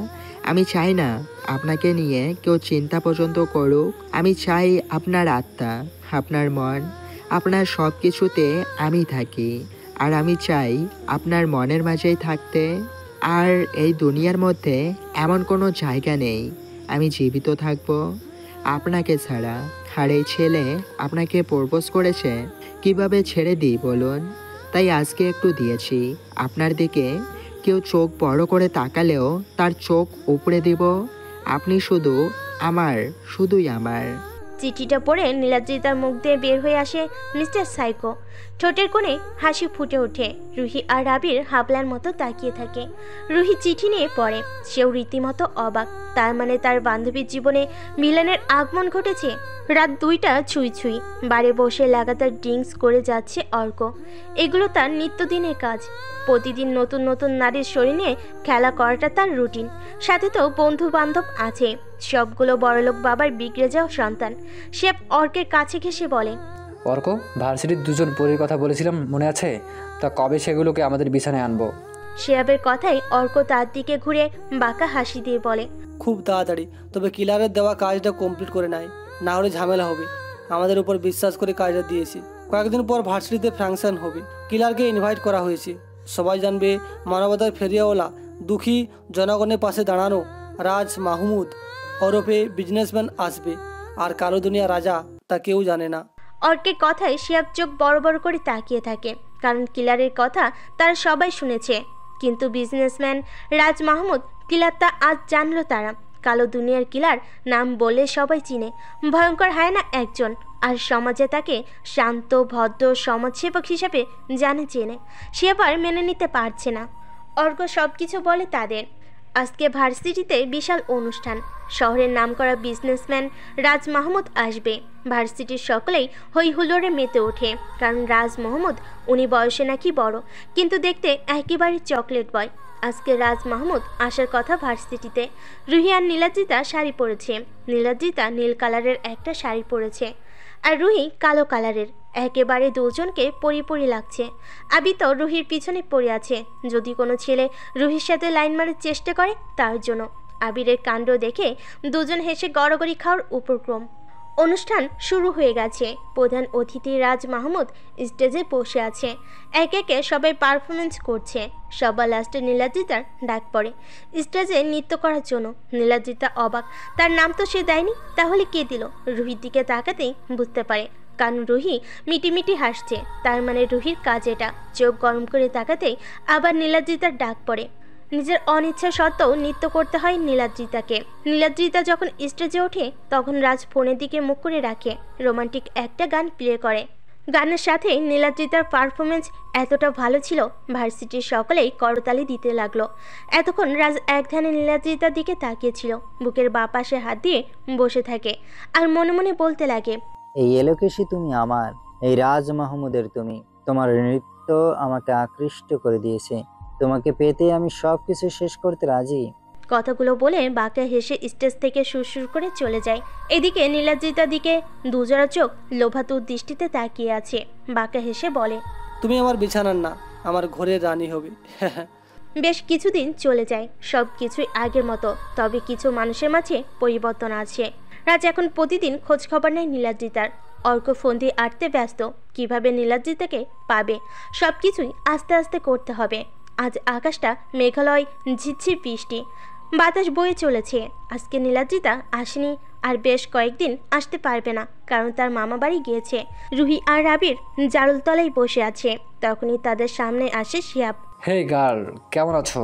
আমি চাই না আপনাকে নিয়ে কেউ চিন্তা পর্যন্ত করুক। আমি চাই আপনার আত্মা, আপনার মন, আপনার সব কিছুতে আমি থাকি। আর আমি চাই আপনার মনের মাঝেই থাকতে। আর এই দুনিয়ার মধ্যে এমন কোনো জায়গা নেই আমি জীবিত থাকবো আপনাকে ছাড়া। আর এই ছেলে আপনাকে প্রপোজ করেছে, কিভাবে ছেড়ে দিই বলুন? তাই আজকে একটু দিয়েছি আপনার দিকে। কেউ চোখ বড় করে তাকালেও তার চোখ উপড়ে দিব। আপনি শুধু আমার, শুধুই আমার। চিঠিটা পড়ে নীলাদ্রিতার মুখ দিয়ে বের হয়ে আসে মিস্টার সাইকো। ঠোঁটের কোণে হাসি ফুটে ওঠে। রুহি আর আবির হাবলার মতো তাকিয়ে থাকে। রুহি চিঠি নিয়ে পড়ে। সেও রীতিমতো অবাক। তার মানে তার বান্ধবীর জীবনে মিলনের আগমন ঘটেছে। রাত 2টা ছুঁই ছুঁই। বারে বসে লাগাতার ড্রিঙ্কস করে যাচ্ছে অর্ক। এগুলো তার নিত্যদিনের কাজ। প্রতিদিন নতুন নতুন নারীর শরীর নিয়ে খেলা করাটা তার রুটিন। সাথে তো বন্ধু বান্ধব আছে, সবগুলো বড়লোক বাবার বিগড়ে যাওয়া সন্তান। সে অর্কের কাছে ঘেঁষে বলে, অর্ক, ভার্সিটির দুজন পরীর কথা বলেছিলাম মনে আছে? তা কবে সেগুলোকে আমাদের বিছানায় আনবো? শিয়াবের কথাই অর্ক তার দিকে ঘুরে বাঁকা হাসি দিয়ে বলে, খুব তাড়াতাড়ি, তবে কিলারের দেওয়া কাজটা কমপ্লিট করে নেয়, না হলে ঝামেলা হবে। আমাদের উপর বিশ্বাস করে কাজটা দিয়েছি। কয়েকদিন পর ভার্সিটিতে ফাংশন হবে, কিলারকে ইনভাইট করা হয়েছে। সবাই জানবে মানবতার ফেরিয়াওয়ালা, দুঃখী জনগণের পাশে দাঁড়ানো রাজ মাহমুদ ওরফে বিজনেসম্যান আসবে। আর কালো দুনিয়া রাজা তা কেউ জানে না। অর্কের কথায় শিয়াব চোখ বড় বড় করে তাকিয়ে থাকে, কারণ কিলারের কথা তারা সবাই শুনেছে। কিন্তু বিজনেসম্যান রাজ মাহমুদ কিলার তা আজ জানলো তারা। কালো দুনিয়ার কিলার নাম বলে সবাই চিনে। ভয়ঙ্কর হায়না একজন, আর সমাজে তাকে শান্ত ভদ্র সমাজসেবক হিসেবে জানে চেনে। সে আবার মেনে নিতে পারছে না। অর্ক সব কিছু বলে তাদের। আজকে ভার্সিটিতে বিশাল অনুষ্ঠান। শহরের নামকরা বিজনেসম্যান রাজ মাহমুদ আসবে। ভার্সিটির সকলেই হই হুল্লোড়ে মেতে ওঠে, কারণ রাজ মাহমুদ উনি বয়সে নাকি বড়, কিন্তু দেখতে একেবারে চকলেট বয়। আজকে রাজ মাহমুদ আসার কথা ভার্সিটিতে। রুহি আর নীলাদ্রিতা শাড়ি পরেছে। নীলাদ্রিতা নীল কালারের একটা শাড়ি পরেছে, আর রুহি কালো কালারের। একেবারে দুজনকে পরি লাগছে। আবি তো রুহির পিছনে পড়ে আছে, যদি কোনো ছেলে রুহির সাথে লাইন মারার চেষ্টা করে তার জন্য। আবিরের কাণ্ড দেখে দুজন হেসে গড়গড়ি খাওয়ার উপক্রম। অনুষ্ঠান শুরু হয়ে গেছে। প্রধান অতিথি রাজ মাহমুদ স্টেজে বসে আছে। একে একে সবাই পারফরমেন্স করছে। সবার লাস্টে নীলাদ্রিতার ডাক পড়ে স্টেজে নৃত্য করার জন্য। নীলাদ্রিতা অবাক, তার নাম তো সে দেয়নি, তাহলে কে দিল? রুহির দিকে তাকাতেই বুঝতে পারে, কারণ রুহি মিটিমিটি হাসছে। তার মানে রুহির কাজ এটা। চোখ গরম করে তাকাতেই আবার নীলাদ্রিতার ডাক পড়ে। নিজের অনিচ্ছা সত্ত্বেও নৃত্য করতে হয় নীলাদ্রিতাকে। নীলাদ্রিতা যখন স্টেজে ওঠে তখন রাজ ফোনের দিকে মুখ করে রাখে। রোমান্টিক একটা গান প্লে করে। গানের সাথে নীলাদ্রিতার পারফরমেন্স এতটা ভালো ছিল, ভার্সিটির সকলেই করতালি দিতে লাগলো। এতক্ষণ রাজ এক ধ্যানে নীলাদ্রিতার দিকে তাকিয়েছিল। বুকের বাঁ পাশে হাত দিয়ে বসে থাকে আর মনে মনে বলতে লাগে, এই এলোকেশী তুমি আমার, এই রাজ মাহমুদের তুমি। তোমার নৃত্য আমাকে আকৃষ্ট করে দিয়েছে। তোমাকে পেতে আমি সব কিছু শেষ করতে রাজি। কথাগুলো বলে বাঁকা হেসে স্টেজ থেকে সুরসুর করে চলে যায়। এদিকে নীলাদ্রিতার দিকে দুজোড়া চোখ লোভাতুর দৃষ্টিতে তাকিয়ে আছে। বাঁকা হেসে বলে, তুমি আমার বিছানার না, আমার ঘরের রানী হবে। বেশ কিছুদিন চলে যায়, সব কিছুই আগের মতো। তবে কিছু মানুষের মাঝে পরিবর্তন আছে। রাজ এখন প্রতিদিন খোঁজ খবর নেয় নীলাদ্রিতার। অর্ক ফোন দিয়ে আটতে ব্যস্ত। কিভাবে নীলাদ্রিতাকে পাবে সব কিছুই আস্তে আস্তে করতে হবে। আজ আকাশটা মেঘালয়, ঝিরঝির বৃষ্টি, বাতাস বয়ে চলেছে। আজকে নীলাদ্রিতা আসেনি আর বেশ কয়েকদিন আসতে পারবে না, কারণ তার মামা বাড়ি গিয়েছে। রুহি আর রাবির জারুলতলায় বসে আছে। তখনই তাদের সামনে আসে শিহাব। হে গার্ল, কেমন আছো?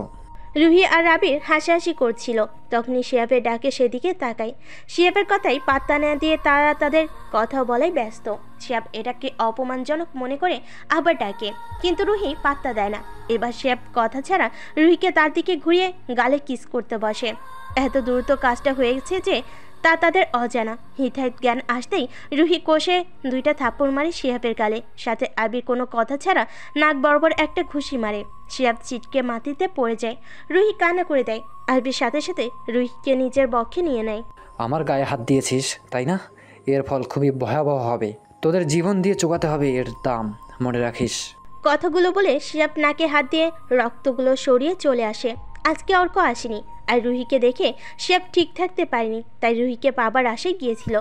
রুহি আর রাবির হাসাহাসি করছিল। তখনই শিহাবের ডাকে সেদিকে তাকায়। শিহাবের কথাই পাত্তা না দিয়ে তারা তাদের কথা বলাই ব্যস্ত। শিহাব এটাকে অপমানজনক মনে করে আবার ডাকে, কিন্তু রুহি পাত্তা দেয় না। এবার শিহাব কথা ছাড়া রুহিকে তার দিকে ঘুরিয়ে গালে কিস করতে বসে। এত দ্রুত কাজটা হয়েছে যে তা তাদের অজানা। হিতাহিত জ্ঞান আসতেই রুহি কষে 2টা থাপ্পড় মারে শিহাবের গালে, সাথে আবির কোনো কথা ছাড়া নাক বরাবর একটা ঘুষি মারে। শিহাব চিটকে মাটিতে পড়ে যায়। রুহি কান্না করে দেয়। আবির সাথে সাথে রুহিকে নিজের বক্ষে নিয়ে নেয়। আমার গায়ে হাত দিয়েছিস, তাই না? এর ফল খুবই ভয়াবহ হবে। তোদের জীবন দিয়ে চোকাতে হবে এর দাম, মনে রাখিস। কথাগুলো বলে শিহাব নাকে হাত দিয়ে রক্তগুলো সরিয়ে চলে আসে। আজকে অর্ক আসেনি, আর রুহিকে দেখে শিহাব ঠিক থাকতে পারেনি, তাই রুহিকে পাবার আশায় গিয়েছিল।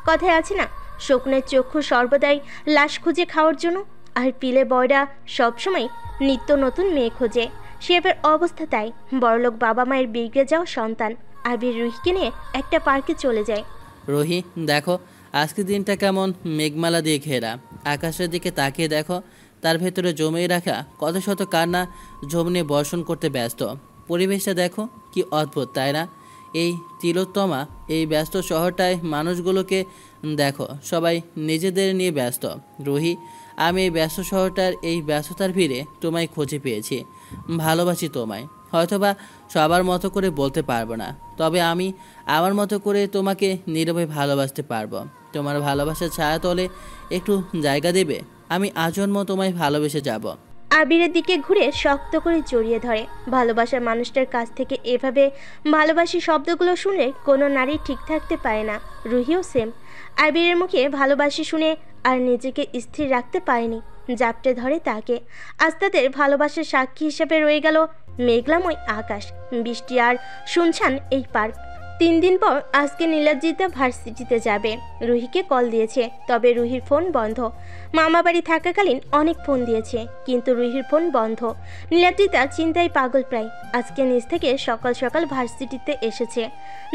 কথায় আছে না, শকুনের চক্ষু সর্বদাই লাশ খুঁজে খাওয়ার জন্য, আর পিলে বয়রা সবসময় নিত্য নতুন মেয়ে খোঁজে। শিহাবের অবস্থা তাই। বড়লোক বাবা মায়ের বিগড়ে যাওয়া সন্তান। আবির রুহিকে নিয়ে একটা পার্কে চলে যায়। রুহি, দেখো আজকের দিনটা কেমন মেঘমালা দিয়ে ঘেরা। আকাশের দিকে তাকিয়ে দেখো, তার ভেতরে জমিয়ে রাখা কত শত কান্না জমনে বর্ষণ করতে ব্যস্ত। পরিবেশটা দেখো কি অদ্ভুত, তাই না? এই তিলোত্তমা, এই ব্যস্ত শহরটায় মানুষগুলোকে দেখো, সবাই নিজেদের নিয়ে ব্যস্ত। রুহি, আমি এই ব্যস্ত শহরটার এই ব্যস্ততার ভিড়ে তোমায় খুঁজে পেয়েছি। ভালোবাসি তোমায়। হয়তোবা সবার মতো করে বলতে পারবো না, তবে আমি আমার মতো করে তোমাকে নীরবে ভালোবাসতে পারবো। তোমার ভালোবাসার ছায়াতলে একটু জায়গা দেবে? আমি আজন্ম তোমায় ভালোবেসে যাব। আবিরের দিকে ঘুরে শক্ত করে জড়িয়ে ধরে। ভালোবাসার মানুষটার কাছ থেকে এভাবে ভালোবাসি শব্দগুলো শুনলে কোনো নারী ঠিক থাকতে পারে না। রুহিও সেম। আবিরের মুখে ভালোবাসি শুনে আর নিজেকে স্থির রাখতে পারেনি, জাপটে ধরে তাকে। আজ তাদের ভালোবাসার সাক্ষী হিসেবে রয়ে গেল মেঘলাময় আকাশ, বৃষ্টি আর শুনছান এই পার্ক। 3 দিন পর আজকে নীলাদ্রিতা ভার্সিটিতে যাবে। রুহিকে কল দিয়েছে, তবে রুহির ফোন বন্ধ। মামা বাড়ি থাকাকালীন অনেক ফোন দিয়েছে, কিন্তু রুহির ফোন বন্ধ। নীলাদ্রিতা চিন্তায় পাগল প্রায়। আজকে নিজ থেকে সকাল সকাল ভার্সিটিতে এসেছে।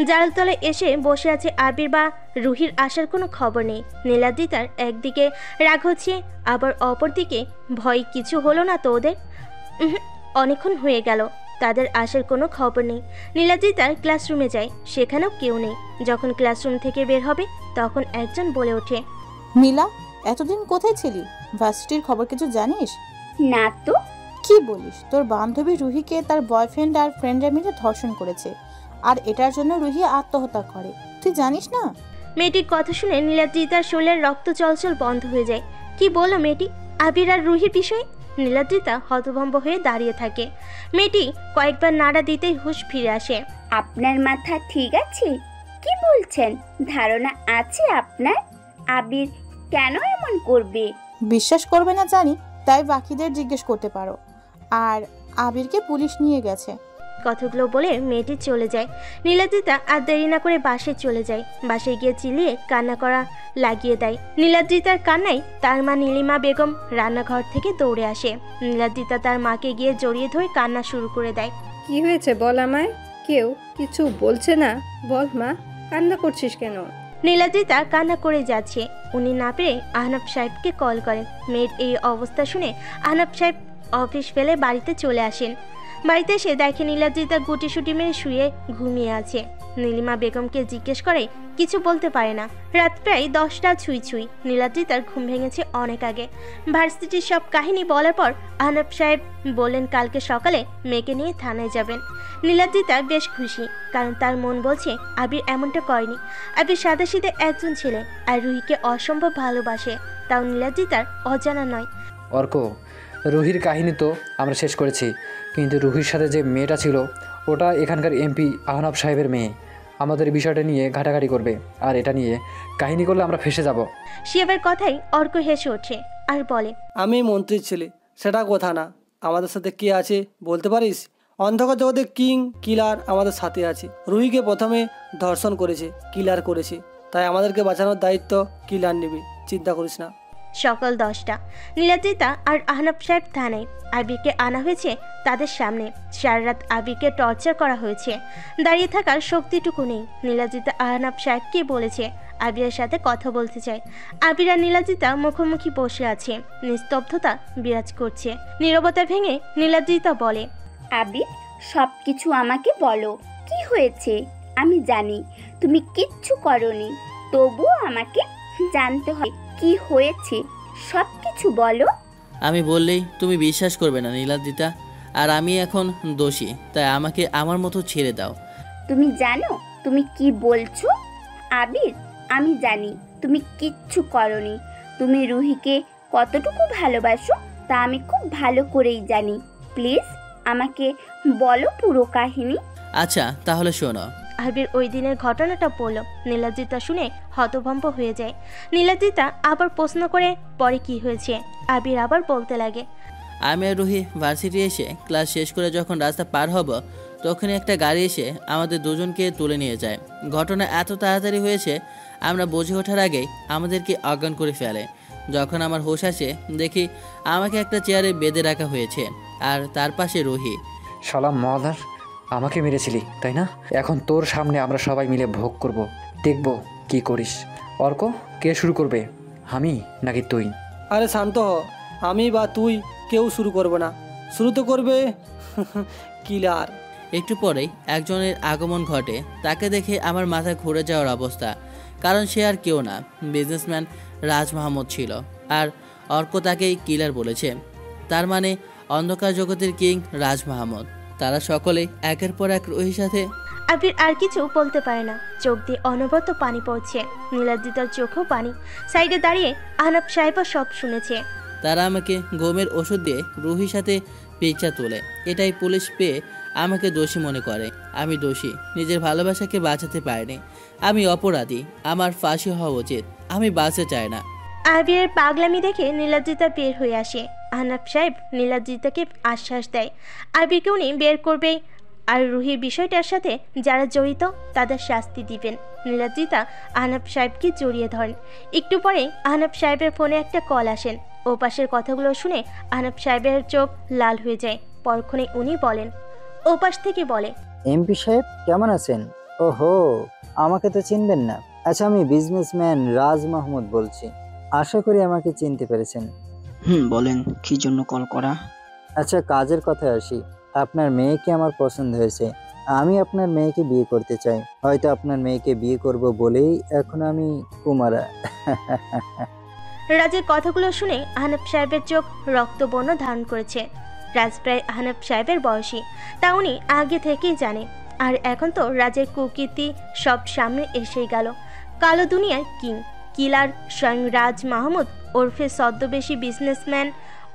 জালতলায় এসে বসে আছে আবির বা রুহির আসার কোনো খবর নেই। নীলাদ্রিতার একদিকে রাগ হচ্ছে, আবার অপরদিকে ভয়, কিছু হলো না তো ওদের? অনেকক্ষণ হয়ে গেল, তাদের আসার কোনো খবর নেই। নীলাদ্রিতার ক্লাসরুমে যায়, সেখানেও কেউ নেই। যখন ক্লাসরুম থেকে বের হবে তখন একজন বলে ওঠে, নীলা, এতদিন কোথায় ছিলি? ভার্সিটির খবর কিছু জানিস? না তো। কি বলিস? তোর বান্ধবী রুহিকে তার বয়ফ্রেন্ড আর ফ্রেন্ডরা মিলে ধর্ষণ করেছে, আর এটার জন্য রুহি আত্মহত্যা করে। তুই জানিস না? মেয়েটির কথা শুনে নীলাদ্রিতার শরীরের রক্ত চলাচল বন্ধ হয়ে যায়। কি বললো মেয়েটি আবির আর রুহির বিষয়ে? নীলাদ্রিতা হতভম্ব হয়ে দাঁড়িয়ে থাকে। মেয়েটি কয়েকবার নাড়া দিতেই হুঁশ ফিরে আসে। আপনার মাথা ঠিক আছে? কি বলছেন? ধারণা আছে আপনার আবির কেন এমন করবে? বিশ্বাস করবে না জানি, তাই বাকিদের জিজ্ঞেস করতে পারো। আর আবিরকে পুলিশ নিয়ে গেছে। কথাগুলো বলে মেয়েটি চলে যায়। নীলাদ্রিতা আর দেরি না করে বাসায় চলে যায়। বাসায় গিয়ে চিল্লিয়ে কান্না করা লাগিয়ে দেয়। নীলাদ্রিতার কান্নায় তার মা নীলিমা বেগম রান্নাঘর থেকে দৌড়ে আসে। নীলাদ্রিতা তার মাকে গিয়ে জড়িয়ে ধরে কান্না শুরু করে দেয়। কি হয়েছে বল আমায়? কেউ কিছু বলছে না? বল মা, কান্না করছিস কেন? নীলাদ্রিতা কান্না করে যাচ্ছে। উনি না পেরে আহনাব সাহেবকে কল করেন। মেয়ের এই অবস্থা শুনে আহনাব সাহেব অফিস ফেলে বাড়িতে চলে আসেন। বাড়িতে এসে দেখে নীলাদ্রিতা গুটিসুটি মেরে শুয়ে ঘুমিয়ে আছে। নীলিমা বেগমকে জিজ্ঞেস করে, কিছু বলতে পারে না। রাত প্রায় 10টা ছুঁই ছুঁই। নীলাদ্রিতার ঘুম ভেঙেছে অনেক আগে। ভার্সিটির সব কাহিনী বলার পর আহনাব সাহেব বললেন কালকে সকালে মেয়েকে নিয়ে থানায় যাবেন। নীলাদ্রিতা বেশ খুশি, কারণ তার মন বলছে আবির এমনটা করেনি। আবির সাদাসিধে একজন ছেলে, আর রুহিকে অসম্ভব ভালোবাসে, তাও নীলাদ্রিতার অজানা নয়। অর্ক, রুহির কাহিনী তো আমরা শেষ করেছি, কিন্তু রুহির সাথে যে মেয়েটা ছিল ওটা এখানকার এমপি আহনাব সাহেবের মেয়ে। আমাদের বিষয়টা নিয়ে ঘাটাঘাটি করবে, আর এটা নিয়ে কাহিনী করলে আমরা ফেসে যাব। শিবের কথাই অর্ক হেসে ওঠে আর বলে, আমি মন্ত্রীর ছেলে, সেটা কথা না। আমাদের সাথে কে আছে বলতে পারিস? অন্ধকার জগতে কিং কিলার আমাদের সাথে আছে। রুহিকে প্রথমে ধর্ষণ করেছে, কিলার করেছে, তাই আমাদেরকে বাঁচানোর দায়িত্ব কিলার নেবে। চিন্তা করিস না। সকাল 10টা। নীলাদ্রিতা আর আহনাব সাহেব থানায়। আবিরকে আনা হয়েছে তাদের সামনে। সারা রাত আবিরকে টর্চার করা হয়েছে। দাঁড়িয়ে থাকার শক্তিটুকু নেই। নীলাদ্রিতা আহনাব সাহেবকে বলেছে আবিরের সাথে কথা বলতে চায়। আবির আর নীলাদ্রিতা মুখোমুখি বসে আছে। নিস্তব্ধতা বিরাজ করছে। নীরবতা ভেঙে নীলাদ্রিতা বলে, আবির, সব কিছু আমাকে বলো, কি হয়েছে? আমি জানি তুমি কিচ্ছু করনি, তবুও আমাকে জানতে হয় কি হয়েছে। সব কিছু বলো। আমি বললেই তুমি বিশ্বাস করবে না নীলাদ্রিতা, আর আমি এখন দোষী, তাই আমাকে আমার মতো ছেড়ে দাও। তুমি জানো তুমি কি বলছো? আবির, আমি জানি তুমি কিচ্ছু করনি। তুমি রুহিকে কতটুকু ভালোবাসো তা আমি খুব ভালো করেই জানি। প্লিজ আমাকে বলো পুরো কাহিনী। আচ্ছা তাহলে শোনো। আবির ওই দিনের ঘটনাটা বলল। নীলাদ্রিতা শুনে হতভম্ব হয়ে যায়। নীলাদ্রিতা আবার প্রশ্ন করে পরে কি হয়েছে। আবির আবার বলতে লাগে, আমি আর রুহি ভার্সিটি এসে ক্লাস শেষ করে যখন রাস্তা পার হব তখনই একটা গাড়ি এসে আমাদের দুজনকে তুলে নিয়ে যায়। ঘটনা এত তাড়াতাড়ি হয়েছে আমরা বুঝে ওঠার আগেই আমাদেরকে অজ্ঞান করে ফেলে। যখন আমার হোশ আসে দেখি আমাকে একটা চেয়ারে বেঁধে রাখা হয়েছে আর তার পাশে রুহি। শালা মদার, আমাকে মেরেছিলি তাই না? এখন তোর সামনে আমরা সবাই মিলে ভোগ করব, দেখব কি করিস। অর্ক, কে শুরু করবে, আমি নাকি তুই? আরে শান্ত হ, আমি বা তুই কেউ শুরু করবো না। শুরু তো করবে কিলার। একটু পরেই একজনের আগমন ঘটে। তাকে দেখে আমার মাথা ঘুরে যাওয়ার অবস্থা, কারণ সে আর কেউ না, বিজনেসম্যান রাজ মাহমুদ ছিল। আর অর্ক তাকেই কিলার বলেছে, তার মানে অন্ধকার জগতের কিং রাজ মাহমুদ। তারা সকলেই একের পর এক রুহির সাথে। আবির আর কিছু বলতে পারে না। চোখ দিয়ে অনবরত পানি পড়ছে। নীলাদ্রিতার চোখেও পানি। সাইডে দাঁড়িয়ে আহনাব সাহেবও সব শুনেছে। তারা আমাকে ঘুমের ওষুধ দিয়ে রুহির সাথে পিকচার তোলে। এটাই পুলিশ পেয়ে আমাকে দোষী মনে করে। আমি দোষী, নিজের ভালোবাসাকে বাঁচাতে পারিনি। আমি অপরাধী, আমার ফাঁসি হওয়া উচিত। আমি বাঁচতে চাই না। আবিরের পাগলামি দেখে নীলাদ্রিতা বের হয়ে আসে। আহনাব সাহেব নীলাদ্রিতাকে আশ্বাস দেয় আবিরকে উনি বের করবে আর রুহির বিষয়টার সাথে যারা জড়িত তাদের শাস্তি দিবেন। নীলাদ্রিতা আহনাব সাহেবকে জড়িয়ে ধরেন। একটু পরে আহনাব সাহেবের ফোনে একটা কল আসেন। ও পাশের কথাগুলো শুনে আহনাব সাহেবের চোখ লাল হয়ে যায়। পরক্ষণে উনি বলেন, ও পাশ থেকে বলে, এমপি সাহেব কেমন আছেন? ওহো, আমাকে তো চিনবেন না। আচ্ছা, আমি বিজনেসম্যান রাজ মাহমুদ বলছি। আশা করি আমাকে চিনতে পেরেছেন। বলেন, কি জন্য কল করা? আচ্ছা, কাজের কথায় আসি। আপনার মেয়েকে আমার পছন্দ হয়েছে। আমি আপনার মেয়েকে বিয়ে করতে চাই। হয়তো আপনার মেয়েকে বিয়ে করব বলেই এখন আমি কুমারা। রাজের কথাগুলো শুনে আহনাব সাহেবের চোখ রক্তবর্ণ ধারণ করেছে। রাজ প্রায় আহনাব সাহেবের বয়সী, তা উনি আগে থেকেই জানে। আর এখন তো রাজের কুকীর্তি সব সামনে এসেই গেল। কালো দুনিয়ার কিং কিলার স্বয়ং রাজ মাহমুদ ওরফে ছদ্মবেশী বিজনেসম্যান।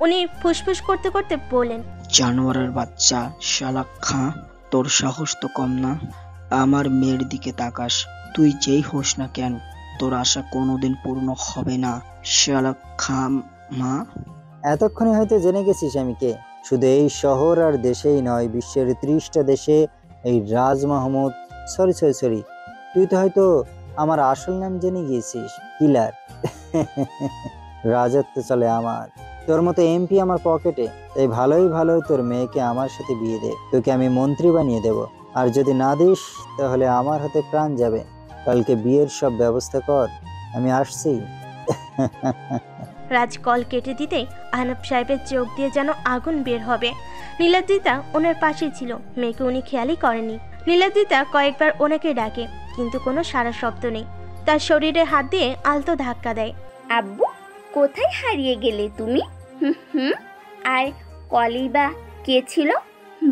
উনি ফুসফুস করতে করতে বলেন, জানোয়ারের বাচ্চা, শালা খা, তোর সাহস তো কম না। আমার মেয়ের দিকে তাকাস, তুই যেই হোস না কেন তোর আশা কোনোদিন পূর্ণ হবে না। শালা খা মা। এতক্ষণে হয়তো জেনে গেছিস আমি কে। শুধু এই শহর আর দেশেই নয়, বিশ্বের 30টা দেশে এই রাজ মাহমুদ, সরি, তুই তো হয়তো আমার আসল নাম জেনে গিয়েছিস, কিলার। রাজত্ব চলে আমার। তোর মতো এমপি আমার পকেটে। তাই ভালোই তোর মেয়েকে আমার সাথে বিয়ে দে। তোকে আমি মন্ত্রী বানিয়ে দেব। আর যদি না দিস তাহলে আমার হাতে প্রাণ যাবে। কালকে বিয়ের সব ব্যবস্থা কর, আমি আসছি। রাজ কল কেটে দিতেই আহনাব সাহেবের চোখ দিয়ে যেন আগুন বের হবে। নীলাদ্রিতা ওনার পাশে ছিল। মেয়েকে উনি খেয়ালই করেনি। নীলাদ্রিতা কয়েকবার ওনাকে ডাকে, কিন্তু কোনো সারা শব্দ নেই। তার শরীরে হাত দিয়ে আলতো ধাক্কা দেয়। আব্বু, কোথায় হারিয়ে গেলে তুমি? আর কলি বা কে ছিল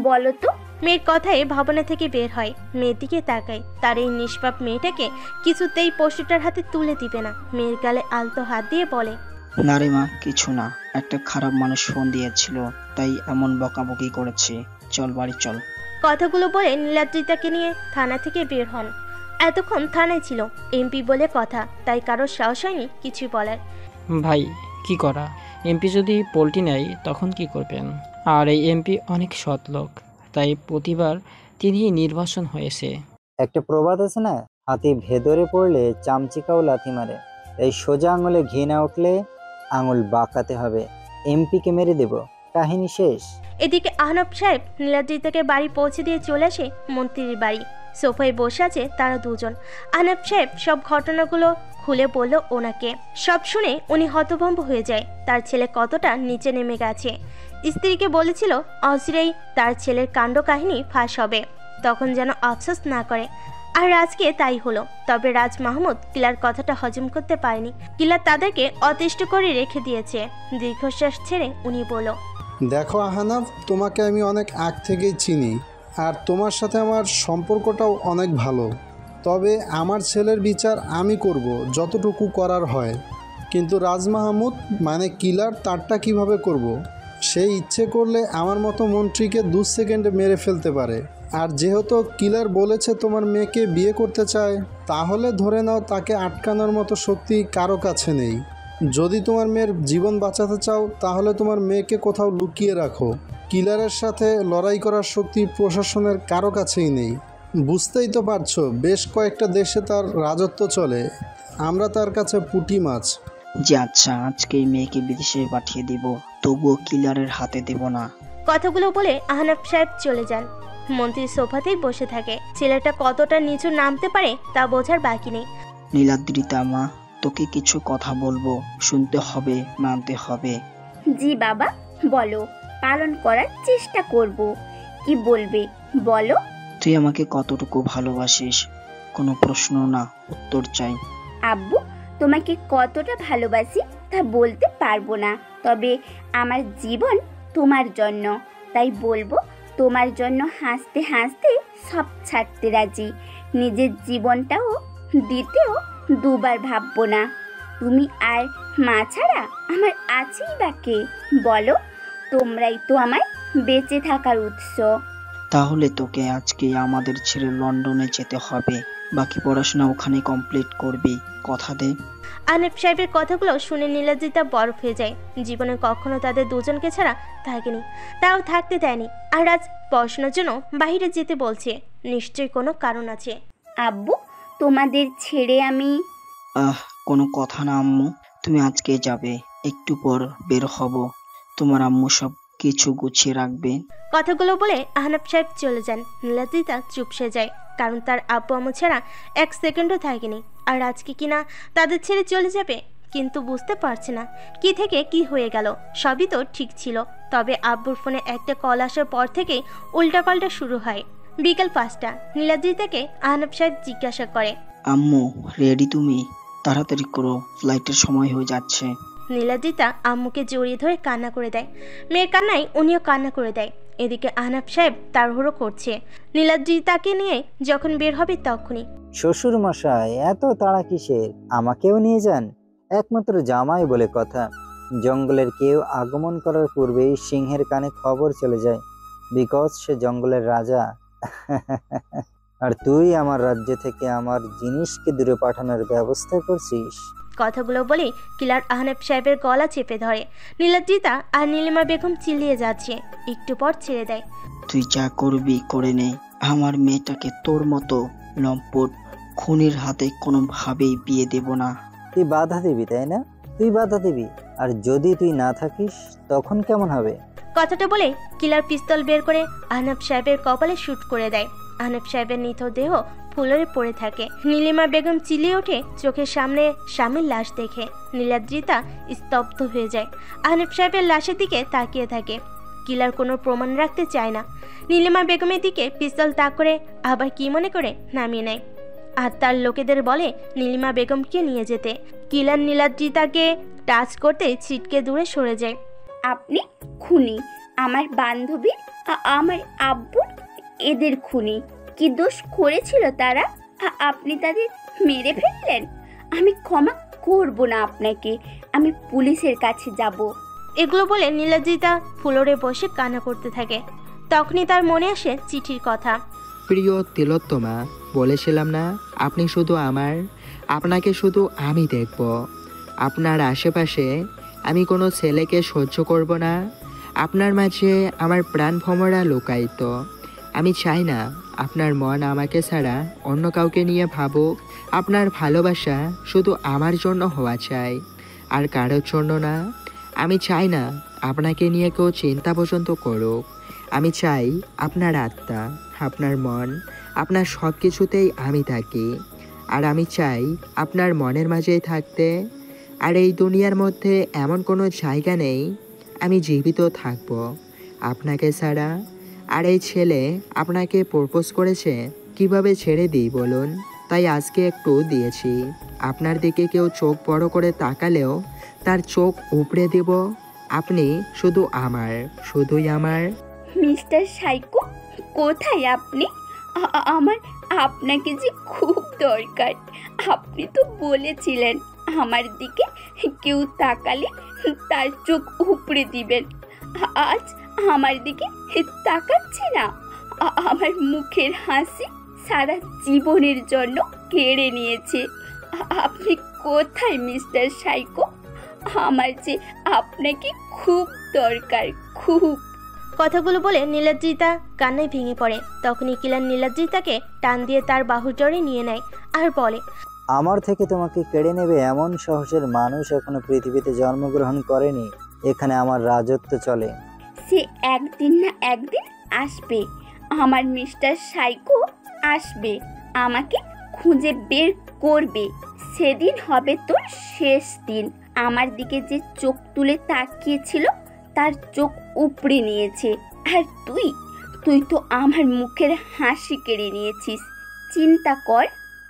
বলো তো? মেয়ের কথায় ভাবনা থেকে বের হয়। মেয়ের দিকে তাকায়। তার এই নিষ্পাপ মেয়েটাকে কিছুতেই পশুটার হাতে তুলে দিবে না। মেয়ের গালে আলতো হাত দিয়ে বলে, না রে মা, কিছু না। একটা খারাপ মানুষ ফোন দিয়েছিল, তাই এমন বকাবকি করেছি। চল বাড়ি চল। কথাগুলো বলে নীলাদ্রিতাকে নিয়ে থানা থেকে বের হন। এতক্ষণ থানায় ছিল এমপি বলে কথা, তাই কারো সাহস হয়নি কিছু বলার। ভাই কি করা, এমপি যদি পোল্টি নেয় তখন কি করবেন? আর এই এমপি অনেক সৎ লোক, তাই প্রতিবার তিনি নির্বাচন হয়েছে। একটা প্রবাদ আছে না, হাতি ভেদরে পড়লে চামচিকাও লাথি মারে। এই সোজা আঙুলে ঘি না উঠলে আঙুল বাঁকাতে হবে, এমপিকে মেরে দেব, কাহিনী শেষ। এদিকে আহনাব সাহেব নীলাদ্রিতাকে বাড়ি পৌঁছে দিয়ে চলে আসে মন্ত্রীর বাড়ি। সোফায় বসে আছে তারা দুজন। আহনাব সাহেব সব ঘটনাগুলো খুলে বলল ওনাকে। সব শুনে উনি হতভম্ব হয়ে যায়, তার ছেলে কতটা নিচে নেমে গেছে। স্ত্রীকে বলেছিল অচিরেই তার ছেলের কাণ্ড কাহিনী ফাঁস হবে, তখন যেন আফসোস না করে। আর রাজকে তাই হলো। তবে রাজ মাহমুদ কিলার কথাটা হজম করতে পারেনি। কিলা তাদেরকে অতিষ্ঠ করে রেখে দিয়েছে। দীর্ঘশ্বাস ছেড়ে উনি বলল, দেখো আহনাব, তোমাকে আমি অনেক আগ থেকেই চিনি, আর তোমার সাথে আমার সম্পর্কটাও অনেক ভালো। তবে আমার ছেলের বিচার আমি করব যতটুকু করার হয়, কিন্তু রাজ মাহমুদ মানে কিলার তারটা কিভাবে করব? সে ইচ্ছে করলে আমার মতো মন্ত্রীকে 2 সেকেন্ডে মেরে ফেলতে পারে। আর যেহেতু কিলার বলেছে তোমার মেয়েকে বিয়ে করতে চায়, তাহলে ধরে নাও তাকে আটকানোর মতো শক্তি কারো কাছে নেই। যদি তোমার মেয়ের জীবন বাঁচাতে চাও, তাহলে তোমার মেয়েকে কোথাও লুকিয়ে রাখো। কিলারের সাথে লড়াই করার শক্তি প্রশাসনের কারো কাছেই নেই। বুঝতেই তো পারছো, বেশ কয়েকটা দেশে তার রাজত্ব চলে, আমরা তার কাছে পুঁটি মাছ। যে আচ্ছা, আজকেই মেয়েকে বিদেশে পাঠিয়ে দিব, তবুও কিলারের হাতে দেব না। কথাগুলো বলে আহনাব সাহেব চলে যান। মন্ত্রী সোফাতেই বসে থাকে। ছেলেটা কতটা নিচু নামতে পারে তা বোঝার বাকি নেই। নীলাদ্রিতা মা, তোকে কিছু কথা বলবো, শুনতে হবে, মানতে হবে। জি বাবা, বলো, পালন করার চেষ্টা করব। কি বলবে বলো। তুই আমাকে কতটুকু ভালোবাসিস? কোনো প্রশ্ন না, উত্তর চাই। আব্বু, তোমাকে কতটা ভালোবাসি তা বলতে পারবো না, তবে আমার জীবন তোমার জন্য, তাই বলবো তোমার জন্য হাসতে হাসতে সব ছাড়তে রাজি। নিজের জীবনটাও দিতেও দুবার ভাববো না। তুমি আর মা ছাড়া আমার আছেই বা কে বলো? তোমরাই তো আমার বেঁচে থাকার উৎস। তাহলে তোকে আজকে আমাদের ছেড়ে লন্ডনে যেতে হবে, বাকি পড়াশোনা ওখানে কমপ্লিট করবি, কথা দে। আহনাব সাহেবের কথাগুলো শুনে নীলাদ্রিতা বরফ হয়ে যায়। জীবনে কখনো তাদের দুজনকে ছাড়া থাকেনি, তাও থাকতে দেয়নি। আর আজ পড়াশোনার জন্য বাইরে যেতে বলছে, নিশ্চয়ই কোনো কারণ আছে। আব্বু, তোমাদের ছেড়ে আমি কোনো কথা না আম্মু, তুমি আজকে যাবে, একটু পর বের হব, তোমার আম্মু সব কিছু গুছিয়ে রাখবে। কথাগুলো বলে আহনাব সাহেব চলে যান। নীলাদ্রিতা চুপসে যায়, কারণ তার আব্বু আম্মু ছাড়া 1 সেকেন্ডও থাকেনি। আর আজকে কিনা তাদের ছেড়ে চলে যাবে, কিন্তু বুঝতে পারছে না কি থেকে কি হয়ে গেল। সবই তো ঠিক ছিল, তবে আব্বুর ফোনে একটা কল আসার পর থেকেই উল্টাপাল্টা শুরু হয়। বিকেল 5টা। নীলাদ্রিতাকে আহনাব সাহেব জিজ্ঞাসা করে, আম্মু রেডি তুমি? তাড়াতাড়ি করো, ফ্লাইটের সময় হয়ে যাচ্ছে। নীলাদ্রিতা আম্মুকে জড়িয়ে ধরে কান্না করে দেয়। মেয়ের কান্নায় উনিও কান্না করে দেয়। এদিকে আহনাব সাহেব তাড়াহুড়ো করছে নীলাদ্রিতাকে নিয়ে যখন বের হবে তখনই। শ্বশুর মশাই, এত তাড়া কিসের? আমাকেও নিয়ে যান। একমাত্র জামাই বলে কথা। জঙ্গলের কেউ আগমন করার পূর্বেই সিংহের কানে খবর চলে যায়, বিকজ সে জঙ্গলের রাজা। আর তুই আমার রাজ্য থেকে আমার জিনিসকে দূরে পাঠানোর ব্যবস্থা করছিস। কথাগুলো বলে কিলার আহনাব সাহেবের গলা চেপে ধরে। নীলাদ্রিতা আর নীলিমা বেগম চিল্লিয়ে যাচ্ছে, একটু পর ছেড়ে দেয়। তুই যা করবি করে নে, আমার মেয়েটাকে তোর মতো লম্পট খুনির হাতে কোনোভাবেই বিয়ে দেব না। তুই বাধা দিবি, তাই না? তুই বাধা দিবি, আর যদি তুই না থাকিস তখন কেমন হবে? কথাটা বলে কিলার পিস্তল বের করে আহনাব সাহেবের কপালে শুট করে দেয়। আহনাব সাহেবের নিথ দেহ ফুলরে পড়ে থাকে। নীলিমা বেগম চিলিয়ে ওঠে চোখের সামনে স্বামীর লাশ দেখে। নীলাদ্রিতা স্তব্ধ হয়ে যায়, আহনাব সাহেবের লাশের দিকে তাকিয়ে থাকে। কিলার কোনো প্রমাণ রাখতে চায় না। নীলিমা বেগমের দিকে পিস্তল তাক করে আবার কি মনে করে নামিয়ে নেয়, আর তার লোকেদের বলে নীলিমা বেগমকে নিয়ে যেতে। কিলার নীলাদ্রিতাকে টাচ করতে ছিটকে দূরে সরে যায়। আপনি খুনি, আমার বান্ধবী, আমার আব্বুর, এদের খুনি। কি দোষ করেছিল তারা? আপনি তাদের মেরে ফেললেন। আমি ক্ষমা করব না আপনাকে, আমি পুলিশের কাছে যাব। এগুলো বলে নীলাদ্রিতা ফ্লোরে বসে কান্না করতে থাকে। তখনই তার মনে আসে চিঠির কথা। প্রিয় তিলোত্তমা, বলেছিলাম না আপনি শুধু আমার, আপনাকে শুধু আমি দেখব। আপনার আশেপাশে আমি কোনো ছেলেকে সহ্য করব না। আপনার মাঝে আমার প্রাণ ভমরা লুকায়িত। আমি চাই না আপনার মন আমাকে ছাড়া অন্য কাউকে নিয়ে ভাবুক। আপনার ভালোবাসা শুধু আমার জন্য হওয়া চাই। আর কারোর জন্য না। আমি চাই না আপনাকে নিয়ে কেউ চিন্তা পর্যন্ত করুক। আমি চাই আপনার আত্মা, আপনার মন, আপনার সব কিছুতেই আমি থাকি। আর আমি চাই আপনার মনের মাঝেই থাকতে। আর এই দুনিয়ার মধ্যে এমন কোনো জায়গা নেই আমি জীবিত থাকব আপনাকে ছাড়া। আর এই ছেলে আপনাকে প্রপোজ করেছে, কিভাবে ছেড়ে দিই বলুন? তাই আজকে একটু দিয়েছি। আপনার দিকে কেউ চোখ বড় করে তাকালেও তার চোখ উপড়ে দেব। আপনি শুধু আমার, শুধুই আমার। মিস্টার সাইকো, কোথায় আপনি? আমার আপনাকে যে খুব দরকার। আপনি তো বলেছিলেন আমার দিকে কেউ তাকালে তার চোখ উপড়ে দিবেন। আজ আমার দিকে তাকাচ্ছে না। আমার মুখের হাসি সারা জীবনের জন্য কেড়ে নিয়েছে। আপনি কোথায় মিস্টার সাইকো? আমার যে আপনাকে খুব দরকার, খুব। কথাগুলো বলে নীলাদ্রিতা কান্নায় ভেঙে পড়ে। তখনই কিলার নীলাদ্রিতাকে টান দিয়ে তার বাহুর জড়ে নিয়ে নেয় আর বলে, আমার থেকে তোমাকে কেড়ে নেবে এমন সাহসের মানুষ এখনো পৃথিবীতে জন্মগ্রহণ করেনি। এখানে আমার রাজত্ব চলে। সে একদিন না একদিন আসবে। আমার মিস্টার সাইকো আসবে, আমাকে খুঁজে বের করবে। সেদিন হবে তোর শেষ দিন। আমার দিকে যে চোখ তুলে তাকিয়েছিল তার চোখ উপড়ে নিয়েছে। আর তুই তো আমার মুখের হাসি কেড়ে নিয়েছিস। চিন্তা কর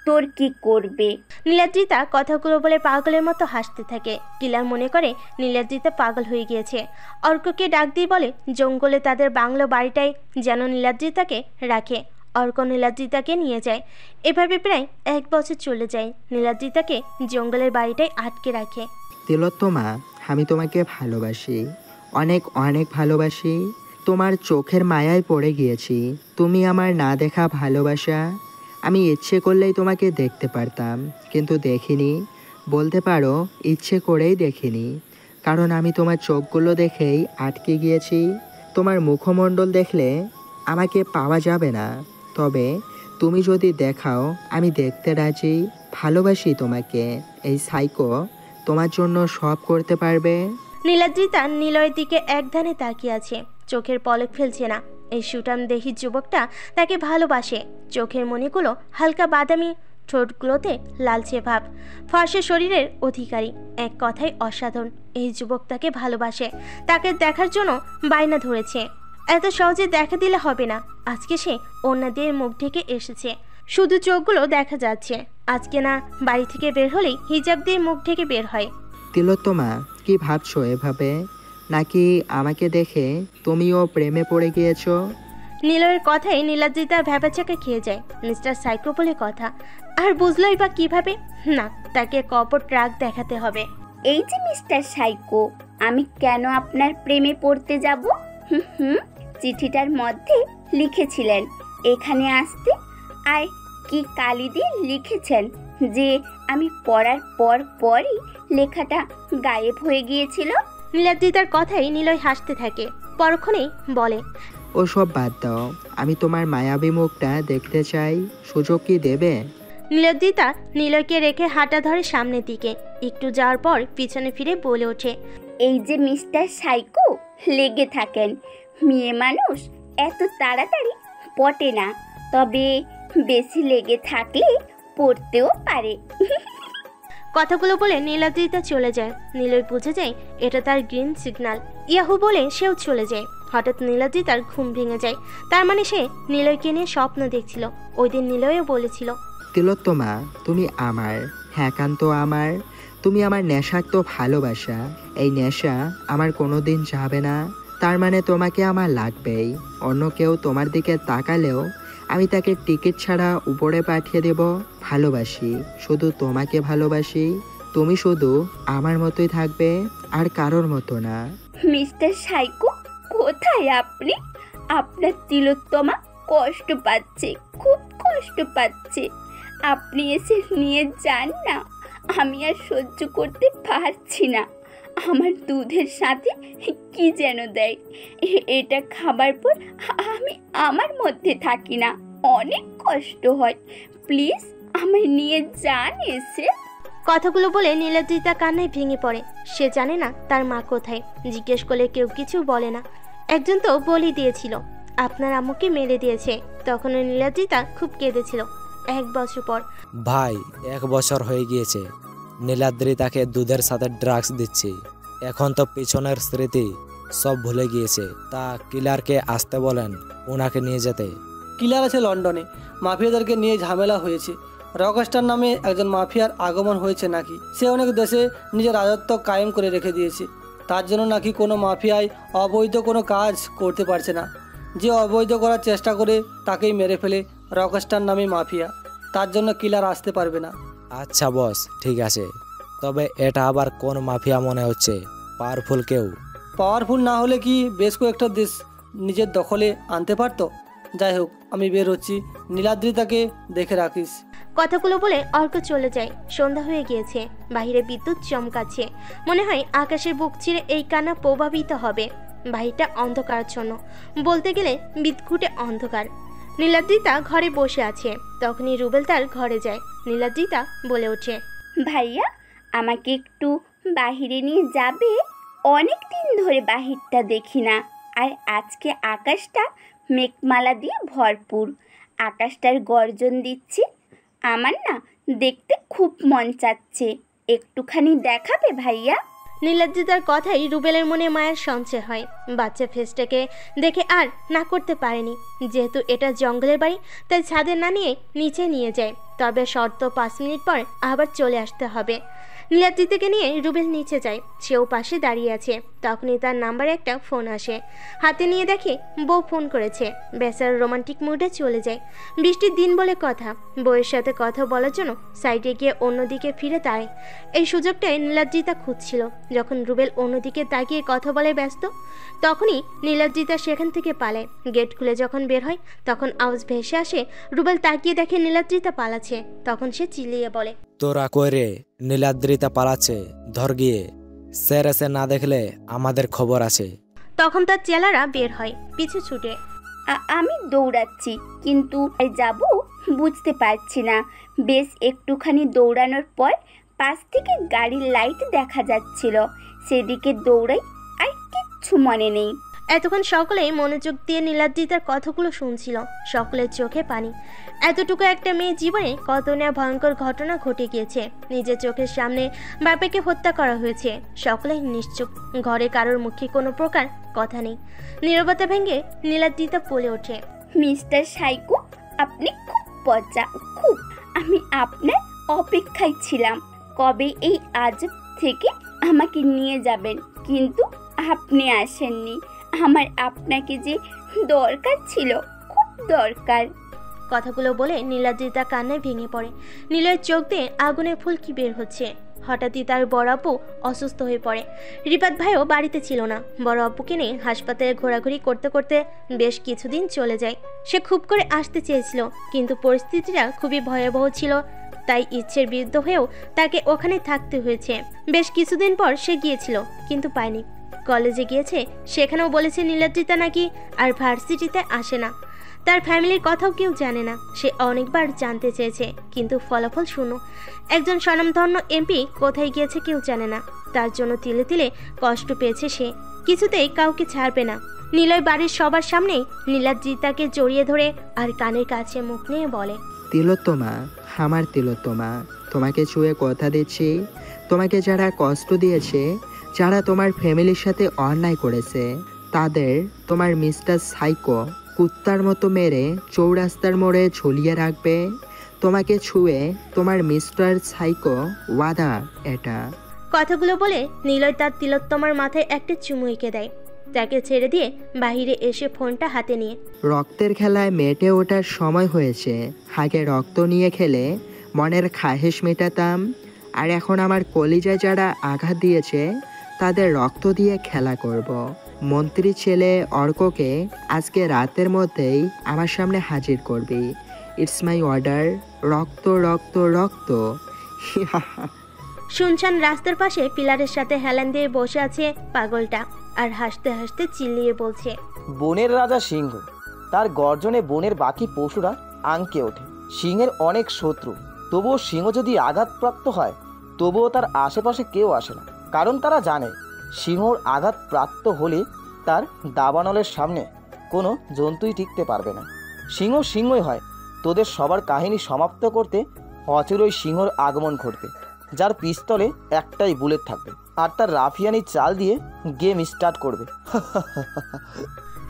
তোর কি করবে। নীলাদ্রিতা কথাগুলো বলে পাগলের মতো হাসতে থাকে। কিলার মনে করে নীলাদ্রিতা পাগল হয়ে গিয়েছে। অর্ককে ডাক দিয়ে বলে জঙ্গলে তাদের বাংলো বাড়িটাই যেন নীলাদ্রিতাকে রাখে। অর্ক নীলাদ্রিতাকে নিয়ে যায়। এভাবে প্রায় 1 বছর চলে যায়। নীলাদ্রিতাকে জঙ্গলের বাড়িটাই আটকে রাখে। তিলোত্তমা, আমি তোমাকে ভালোবাসি, অনেক অনেক ভালোবাসি। তোমার চোখের মায়ায় পড়ে গিয়েছি। তুমি আমার না দেখা ভালোবাসা। আমি ইচ্ছে করলেই তোমাকে দেখতে পারতাম, কিন্তু দেখিনি। বলতে পারো ইচ্ছে করেই দেখিনি, কারণ আমি তোমার চোখগুলো দেখেই আটকে গিয়েছি। তোমার মুখমণ্ডল দেখলে আমাকে পাওয়া যাবে না, তবে তুমি যদি দেখাও আমি দেখতে রাজি। ভালোবাসি তোমাকে। এই সাইকো তোমার জন্য সব করতে পারবে। নীলাদ্রিতা নিলয়ের দিকে একধানে তাকিয়ে আছে, চোখের পলক ফেলছে না। এই সুঠাম দেহি যুবকটা তাকে ভালোবাসে। চোখের মণিগুলো হালকা বাদামি, ঠোঁটগুলোতে লালচে ভাব, ফর্সা শরীরের অধিকারী। এক কথায় অসাধারণ। এই যুবক তাকে ভালোবাসে, তাকে দেখার জন্য বায়না ধরেছে। এত সহজে দেখা দিলে হবে না। আজকে সে ওড়না দিয়ে মুখ ঢেকে এসেছে, শুধু চোখগুলো দেখা যাচ্ছে। আজকে না বাড়ি থেকে বের হলেই হিজাব দিয়ে মুখ ঢেকে বের হয়। তিলোত্তমা, কি ভাবছো এভাবে? নাকি আমাকে দেখে তুমিও প্রেমে পড়ে গিয়েছো? নিলয়ের কথায় নীলাদ্রিতা ভ্যাবাচাকা খেয়ে যায়। মিস্টার সাইকো বলে কথা, আর বুঝলোই বা কিভাবে? না, তাকে কপট রাগ দেখাতে হবে। এই যে মিস্টার সাইকো, আমি কেন আপনার প্রেমে পড়তে যাব? চিঠিটার মধ্যে লিখেছিলেন এখানে আসতে। আর কি কালি দিয়ে লিখেছেন যে আমি পড়ার পরই লেখাটা গায়েব হয়ে গিয়েছিল। নীলাদ্রিতার কথাই নিলয় হাসতে থাকে। পরক্ষণেই বলে, ওসব বাদ দাও, আমি তোমার মায়াবী মুখটা দেখতে চাই। সুযোগ কি দেবে? নীলাদ্রিতা নিলয়কে রেখে হাঁটা ধরে সামনের দিকে। একটু যাওয়ার পর পিছনে ফিরে বলে ওঠে, এই যে মিস্টার সাইকো, লেগে থাকেন। মেয়ে মানুষ এত তাড়াতাড়ি পটে না, তবে বেশি লেগে থাকলে পড়তেও পারে। কথাগুলো বলে নীলাদ্রিতা চলে যায়। নিলয় বুঝে যায় এটা তার গ্রিন সিগন্যাল। ইয়াহু বলে সেও চলে যায়। হঠাৎ নীলাদ্রিতার ঘুম ভেঙে যায়। তার মানে সে নিলয়কে নিয়ে স্বপ্ন দেখছিল। ওই দিন নিলয়ও বলেছিল, তিলোত্তমা, তুমি আমার, একান্ত আমার। তুমি আমার নেশাক্ত ভালোবাসা। এই নেশা আমার কোনোদিন যাবে না। তার মানে তোমাকে আমার লাগবেই। অন্য কেউ তোমার দিকে তাকালেও আমি তাকে টিকিট ছাড়া উপরে পাঠিয়ে দেব। ভালোবাসি, শুধু তোমাকে ভালোবাসি। তুমি শুধু আমার মতোই থাকবে, আর কারোর মতো না। মিস্টার সাইকো, কোথায় আপনি? আপনার তিলোত্তমা কষ্ট পাচ্ছে, খুব কষ্ট পাচ্ছে। আপনি এসে নিয়ে যান না, আমি আর সহ্য করতে পারছি না। আমার দুধের সাথে কি যেন দেয়, এটা খাবার পর আমি আমার মধ্যে থাকি না, অনেক কষ্ট হয়। প্লিজ আমায় নিয়ে যান এসে। কথাগুলো বলে নীলাদ্রিতা কান্নায় ভেঙে পড়ে। সে জানে না তার মা কোথায়, জিজ্ঞেস করলে কেউ কিছু বলে না। একজন তো বলি দিয়েছিল আপনার আম্মুকে মেরে দিয়েছে, তখনও নীলাদ্রিতা খুব কেঁদেছিল। 1 বছর পর ভাই 1 বছর হয়ে গিয়েছে নীলাদ্রিতাকে দুধের সাথে ড্রাগস দিচ্ছি। এখন তো পিছনের স্মৃতি সব ভুলে গিয়েছে। তা কিলারকে আসতে বলেন, ওনাকে নিয়ে যেতে। কিলার আছে লন্ডনে, মাফিয়াদেরকে নিয়ে ঝামেলা হয়েছে। রকস্টার নামে একজন মাফিয়ার আগমন হয়েছে নাকি। সে অনেক দেশে নিজের রাজত্ব কায়েম করে রেখে দিয়েছে। তার জন্য নাকি কোনো মাফিয়ায় অবৈধ কোনো কাজ করতে পারছে না। যে অবৈধ করার চেষ্টা করে তাকেই মেরে ফেলে রকস্টার নামে মাফিয়া। তার জন্য কিলার আসতে পারবে না। আচ্ছা বস, ঠিক আছে। তবে এটা আবার কোন মাফিয়া মনে হচ্ছে? পাওয়ারফুল কেউ? পাওয়ারফুল না হলে কি বেশ কয়েকটা দেশ নিজের দখলে আনতে পারতো? যাই হোক, আমি বের হচ্ছি, নীলাদ্রিতাকে দেখে রাখিস। কথাগুলো বলে অর্ক চলে যায়। সন্ধ্যা হয়ে গিয়েছে, বাহিরে বিদ্যুৎ চমকাচ্ছে। মনে হয় আকাশের বুক চিরে এই কান্না প্রভাবিত হবে। বাহিরটা অন্ধকারাচ্ছন্ন, বলতে গেলে বিদ্ঘুটে অন্ধকার। নীলাদ্রিতা ঘরে বসে আছে। তখনই রুবেল তার ঘরে যায়। নীলাদ্রিতা বলে ওঠে, ভাইয়া আমাকে একটু বাহিরে নিয়ে যাবে? অনেক দিন ধরে বাহিরটা দেখি না। আর আজকে আকাশটা মেঘমালা দিয়ে ভরপুর, আকাশটার গর্জন দিচ্ছে। আমার না দেখতে খুব মন চাচ্ছে, একটুখানি দেখাবে ভাইয়া? নীলাদ্রিতার কথাই রুবেলের মনে মায়ের সঞ্চয় হয়। বাচ্চা ফেসটাকে দেখে আর না করতে পারেনি। যেহেতু এটা জঙ্গলের বাড়ি, তাই ছাদে না নিয়ে নিচে নিয়ে যায়। তবে শর্ত 5 মিনিট পর আবার চলে আসতে হবে। নীলাদ্রিতাকে নিয়ে রুবেল নিচে যায়। সেও পাশে দাঁড়িয়ে আছে। তখনই তার নাম্বারে একটা ফোন আসে। হাতে নিয়ে দেখে বউ ফোন করেছে। বেচারা রোমান্টিক মুডে চলে যায়। বৃষ্টির দিন বলে কথা, বউয়ের সাথে কথা বলার জন্য সাইডে গিয়ে অন্যদিকে ফিরে দাঁড়ায়। এই সুযোগটাই নীলাদ্রিতা খুঁজছিল। যখন রুবেল অন্যদিকে তাকিয়ে কথা বলে ব্যস্ত, তখনই নীলাদ্রিতা সেখান থেকে পালায়। গেট খুলে যখন বের হয়, তখন আওয়াজ ভেসে আসে। রুবেল তাকিয়ে দেখে নীলাদ্রিতা পালাচ্ছে। তখন সে চিল্লিয়ে বলে, তোরা কই রে? নীলাদ্রিতা পালাচ্ছে, ধর গিয়ে। স্যার এসে না দেখলে আমাদের খবর আছে। তখন তার চেলারা বের হয় পিছু ছুটে। আমি দৌড়াচ্ছি, কিন্তু যাব বুঝতে পারছি না। বেশ একটুখানি দৌড়ানোর পর পাশ থেকে গাড়ির লাইট দেখা যাচ্ছিল, সেদিকে দৌড়াই, আর কিচ্ছু মনে নেই। এতক্ষণ সকলেই মনোযোগ দিয়ে নীলাদ্রিতার কথাগুলো শুনছিল। সকলের চোখে পানি। এতটুকু একটা মেয়ের জীবনে কত না ভয়ঙ্কর ঘটনা ঘটে গিয়েছে। নিজের চোখের সামনে বাপেকে হত্যা করা হয়েছে। সকলেই নিশ্চুপ। ঘরে কারোর মুখে কোনো প্রকার কথা নেই। নীরবতা ভেঙে নীলাদ্রিতা বলে ওঠে, মিস্টার সাইকো, আপনি খুব পচা, খুব। আমি আপনার অপেক্ষায় ছিলাম কবে এই আজ থেকে আমাকে নিয়ে যাবেন, কিন্তু আপনি আসেননি। আমার আপনাকে যে দরকার ছিল, খুব দরকার। কথাগুলো বলে নীলাদ্রিতা কান্নায় ভেঙে পড়ে। নীলের চোখ দিয়ে আগুনের ফুলকি বের হচ্ছে। হঠাৎই তার বড় আপু অসুস্থ হয়ে পড়ে। রিপাত ভাইও বাড়িতে ছিল না। বড় আপুকে নিয়ে হাসপাতালে ঘোরাঘুরি করতে করতে বেশ কিছুদিন চলে যায়। সে খুব করে আসতে চেয়েছিল, কিন্তু পরিস্থিতিটা খুবই ভয়াবহ ছিল। তাই ইচ্ছের বিরুদ্ধ হয়েও তাকে ওখানে থাকতে হয়েছে। বেশ কিছুদিন পর সে গিয়েছিল, কিন্তু পায়নি। কলেজে গিয়েছে, সেখানেও বলেছে নীলাদ্রিতা নাকি আর ভার্সিটিতে আসে না। তার ফ্যামিলির কথাও কেউ জানে না। সে অনেকবার জানতে চেয়েছে, কিন্তু ফলাফল শূন্য। একজন স্বনামধন্য এমপি কোথায় গিয়েছে কেউ জানে না। তার জন্য তিলে তিলে কষ্ট পেয়েছে সে। কিছুতেই কাউকে ছাড়বে না। নিলয় বাড়ির সবার সামনেই নীলাদ্রিতাকে জড়িয়ে ধরে আর কানের কাছে মুখ নিয়ে বলে, তিলোত্তমা, আমার তিলোত্তমা, তোমাকে ছুঁয়ে কথা দিচ্ছি, তোমাকে যারা কষ্ট দিয়েছে, যারা তোমার ফ্যামিলির সাথে অন্যায় করেছে, তাদের তোমার মিস্টার সাইকো কুত্তার মতো মেরে চৌরাস্তার মোড়ে ঝুলিয়ে রাখবে। তোমাকে ছুঁয়ে তোমার মিস্টার সাইকো ওয়াদা এটা। কথাগুলো বলে নিলয় তার তিলোত্তমার মাথায় একটা চুমু এঁকে দেয়। তাকে ছেড়ে দিয়ে বাহিরে এসে ফোনটা হাতে নিয়ে, রক্তের খেলায় মেটে ওঠার সময় হয়েছে। আগে রক্ত নিয়ে খেলে মনের খাহেশ মেটাতাম, আর এখন আমার কলিজায় যারা আঘাত দিয়েছে তাদের রক্ত দিয়ে খেলা করব। মন্ত্রী ছেলে অর্ককে আজকে রাতের মধ্যেই আমার সামনে হাজির করবি। It's my order. রক্ত রক্ত রক্ত। শুনশান রাস্তার পাশে পিলারের সাথে হেলান দিয়ে বসে আছে পাগলটা, আর হাসতে হাসতে চিল্লিয়ে বলছে, বনের রাজা সিংহ, তার গর্জনে বনের বাকি পশুরা আঙ্কে ওঠে। সিংহের অনেক শত্রু, তবুও সিংহ যদি আঘাতপ্রাপ্ত হয় তবুও তার আশেপাশে কেউ আসে না, কারণ তারা জানে সিংহর আঘাত প্রাপ্ত হলে তার দাবানলের সামনে কোনো জন্তুই টিকতে পারবে না। সিংহ সিংহই হয়। তোদের সবার কাহিনী সমাপ্ত করতে অচিরই সিংহর আগমন ঘটবে, যার পিস্তলে একটাই বুলেট থাকবে, আর তার রাফিয়ানি চাল দিয়ে গেম স্টার্ট করবে।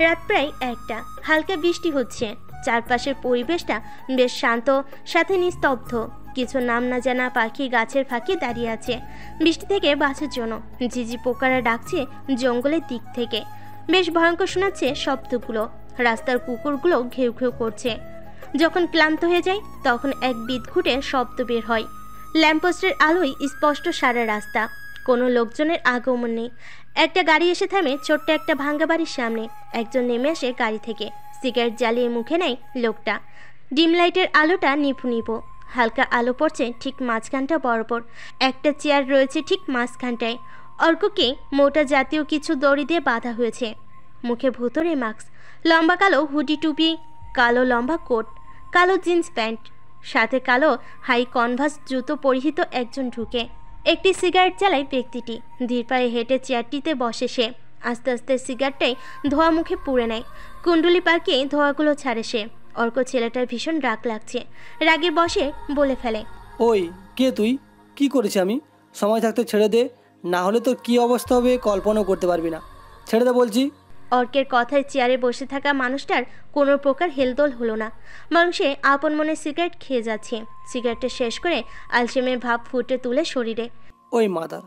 রাত প্রায় 1টা, হালকা বৃষ্টি হচ্ছে। চারপাশের পরিবেশটা বেশ শান্ত, সাথে নিস্তব্ধ। কিছু নাম না জানা পাখি গাছের ফাঁকে দাঁড়িয়ে আছে বৃষ্টি থেকে বাঁচার জন্য। ঝিঝি পোকারা ডাকছে জঙ্গলের দিক থেকে। বেশ ভয়ঙ্কর শোনাচ্ছে শব্দগুলো। রাস্তার কুকুরগুলো ঘেউ ঘেউ করছে। যখন ক্লান্ত হয়ে যায় তখন এক বিদঘুটে শব্দ বের হয়। ল্যাম্পপোস্টের আলোয় স্পষ্ট সারা রাস্তা। কোনো লোকজনের আগমন নেই। একটা গাড়ি এসে থামে ছোট্ট একটা ভাঙ্গা বাড়ির সামনে। একজন নেমে আসে গাড়ি থেকে, সিগারেট জ্বালিয়ে মুখে নেয় লোকটা। ডিম লাইটের আলোটা নিভু নিভু, হালকা আলো পড়ছে ঠিক মাঝখানটা বরাবর। একটা চেয়ার রয়েছে ঠিক মাঝখানটায়। অর্ককে মোটা জাতীয় কিছু দড়ি দিয়ে বাঁধা হয়েছে। মুখে ভুতরে মাস্ক, লম্বা কালো হুডি টুপি, কালো লম্বা কোট, কালো জিন্স প্যান্ট, সাথে কালো হাই কনভার্স জুতো পরিহিত একজন ঢুকে। একটি সিগারেট জ্বালায় ব্যক্তিটি। ধীর পায়ে হেঁটে চেয়ারটিতে বসে সে। আস্তে আস্তে সিগারেটটাই ধোয়া মুখে পুড়ে নেয়। কুণ্ডলি পাকিয়ে ধোয়াগুলো ছাড়ে সে। অর্ক ছেলেটার ভীষণ রাগ লাগছে। রাগের বশে বলে ফেলে, ওই কে তুই? কি করেছি আমি? সময় থাকতে ছেড়ে দে, না হলে তোর কী অবস্থা হবে কল্পনাও করতে পারবি না। ছেড়ে দে বলছি। অর্কের কথায় চেয়ারে বসে থাকা মানুষটার কোনো প্রকার হেলদোল হলো না, বরং সে আপন মনে সিগারেট খেয়ে যাচ্ছে। সিগারেটটা শেষ করে আলসেমে ভাব ফুটে তুলে শরীরে। ওই মাদার,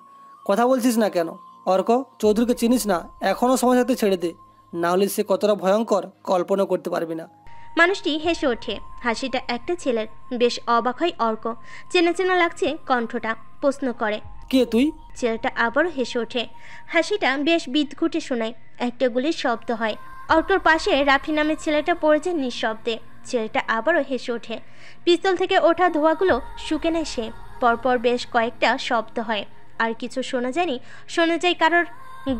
কথা বলছিস না কেন? অর্ক চৌধুরীকে চিনিস না? এখনও সময় থাকতে ছেড়ে দে, না হলে সে কতটা ভয়ঙ্কর কল্পনা করতে পারবি না। মানুষটি হেসে ওঠে। হাসিটা একটা ছেলের। বেশ অবাক হয় অর্ক। চেনা চেনা লাগছে কণ্ঠটা। প্রশ্ন করে, কে তুই? ছেলেটা আবারও হেসে ওঠে। হাসিটা বেশ বিদঘুটে শোনায়। একটা গুলির শব্দ হয়। অর্কর পাশে রাফি নামের ছেলেটা পড়েছে নিঃশব্দে। ছেলেটা আবারও হেসে ওঠে। পিস্তল থেকে ওঠা ধোঁয়াগুলো শুকে নেয় সে। পরপর বেশ কয়েকটা শব্দ হয়। আর কিছু শোনা যায় কারোর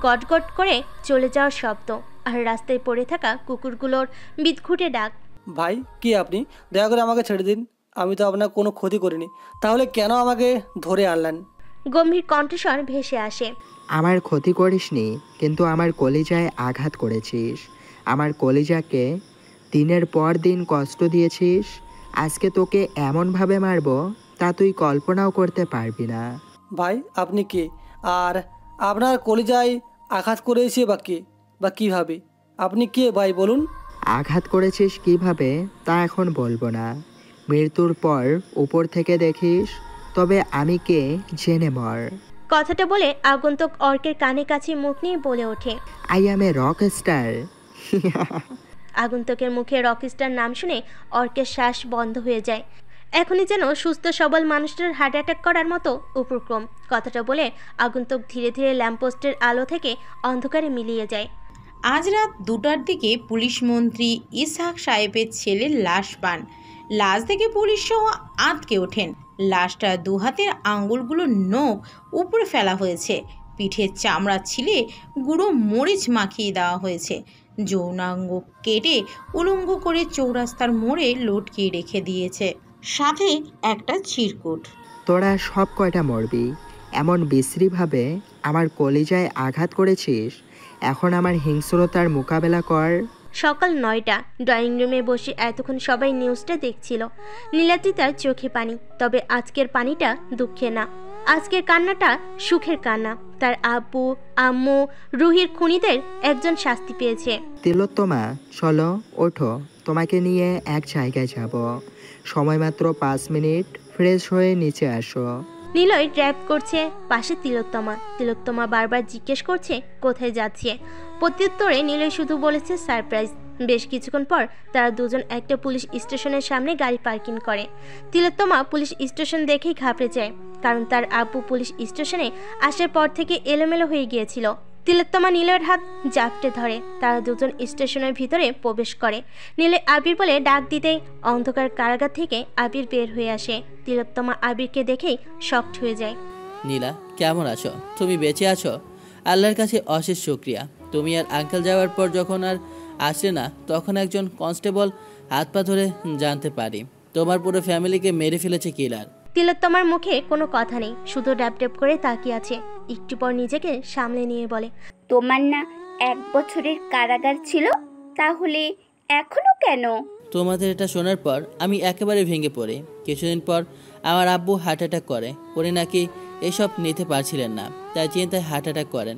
গটগট করে চলে যাওয়ার শব্দ, আর রাস্তায় পড়ে থাকা কুকুরগুলোর বিদঘুটে ডাক। ভাই, কে আপনি? দয়া করে আমাকে ছেড়ে দিন। আমি তো আপনার কোনো ক্ষতি করিনি, তাহলে কেন আমাকে ধরে আনলেন? গম্ভীর কণ্ঠস্বর ভেসে আসে। আমার ক্ষতি করিসনি, কিন্তু আমার কলিজায় আঘাত করেছিস। আমার কলিজাকে দিনের পর দিন কষ্ট দিয়েছিস। আজকে তোকে এমনভাবে মারব তা তুই কল্পনাও করতে পারবি না। ভাই, আপনি কে? আর আপনার কলিজায় আঘাত করেছে বা কে বা কীভাবে? আপনি কে ভাই বলুন? আঘাত করেছিস কিভাবে তা এখন বলবো না। মৃত্যুর পর উপর থেকে দেখিস, তবে আমি কে জেনে মর। কথাটা বলে আগন্তুক অর্কের কানে কাছে মুখ নিয়ে বলে ওঠে, I am a rock star. আগন্তুকের মুখে রকস্টার নাম শুনে অর্কের শ্বাস বন্ধ হয়ে যায়। এখনই যেন সুস্থ সবল মানুষটার হার্ট অ্যাটাক করার মতো উপক্রম। কথাটা বলে আগন্তুক ধীরে ধীরে ল্যাম্পপোস্টের আলো থেকে অন্ধকারে মিলিয়ে যায়। আজ রাত 2টার দিকে পুলিশ মন্ত্রী ইসহাক সাহেবের ছেলের লাশ পান। লাশ দেখে পুলিশ সহ আঁতকে ওঠেন। লাশটা দু হাতের আঙ্গুলগুলো নখ উপরে ফেলা হয়েছে। পিঠের চামড়া ছিলে গুঁড়ো মরিচ মাখিয়ে দেওয়া হয়েছে। যৌনাঙ্গ কেটে উলঙ্গ করে চৌরাস্তার মোড়ে লটকিয়ে রেখে দিয়েছে, সাথে একটা চিরকুট। তোরা সব কয়টা মরবি। এমন বিশ্রীভাবে আমার কলিজায় আঘাত করেছিস। এখন আমার হিংস্রতার মোকাবেলা কর। সকাল 9টা। ড্রয়িং রুমে বসে এতক্ষণ সবাই নিউজটা দেখছিল। নীলাদ্রিতার চোখে পানি, তবে আজকের পানিটা দুঃখে না। আজকের কান্নাটা সুখের কান্না। তার আব্বু আম্মু রুহির খুনিদের একজন শাস্তি পেয়েছে। তিলোত্তমা, চলো ওঠো, তোমাকে নিয়ে এক জায়গায় যাব। সময় মাত্র 5 মিনিট, ফ্রেশ হয়ে নিচে আসো। নিলয় ড্রাইভ করছে, পাশে তিলোত্তমা বারবার জিজ্ঞেস করছে কোথায় যাচ্ছে। প্রত্যুত্তরে নিলয় শুধু বলেছে সারপ্রাইজ। বেশ কিছুক্ষণ পর তারা দুজন একটা পুলিশ স্টেশনের সামনে গাড়ি পার্কিং করে। তিলোত্তমা পুলিশ স্টেশন দেখেই ঘাবড়ে যায়, কারণ তার আব্বু পুলিশ স্টেশনে আসার পর থেকে এলোমেলো হয়ে গিয়েছিল। তিলোত্তমা নিলয়ের হাত জাপটে ধরে। তারা দুজন স্টেশনের ভিতরে প্রবেশ করে। নিলয় আবির বলে ডাক দিতেই অন্ধকার কারাগার থেকে আবির বের হয়ে আসে। তিলোত্তমা আবিরকে দেখেই শকড হয়ে যায়। নীলা, কেমন আছো? তুমি বেঁচে আছো? আল্লাহর কাছে অশেষ শুকরিয়া। তুমি আর আঙ্কেল যাওয়ার পর যখন আর আসলে না, তখন একজন কনস্টেবল হাত পা ধরে জানতে পারি তোমার পুরো ফ্যামিলিকে মেরে ফেলেছে কিলার। তিলোত্তমার মুখে কোনো কথা নেই, শুধু ড্যাপ ড্যাপ করে তাকিয়ে আছে। একটু পর নিজেকে সামলে নিয়ে বলে, তোমার না 1 বছরের কারাগার ছিল, তাহলে এখনো কেন? তোমাদের এটা শোনার পর আমি একেবারে ভেঙে পড়ি। কিছুদিন পর আমার আব্বু হার্ট অ্যাটাক করে। উনি নাকি এসব নিতে পারছিলেন না, তাই চিন্তায় হার্ট অ্যাটাক করেন।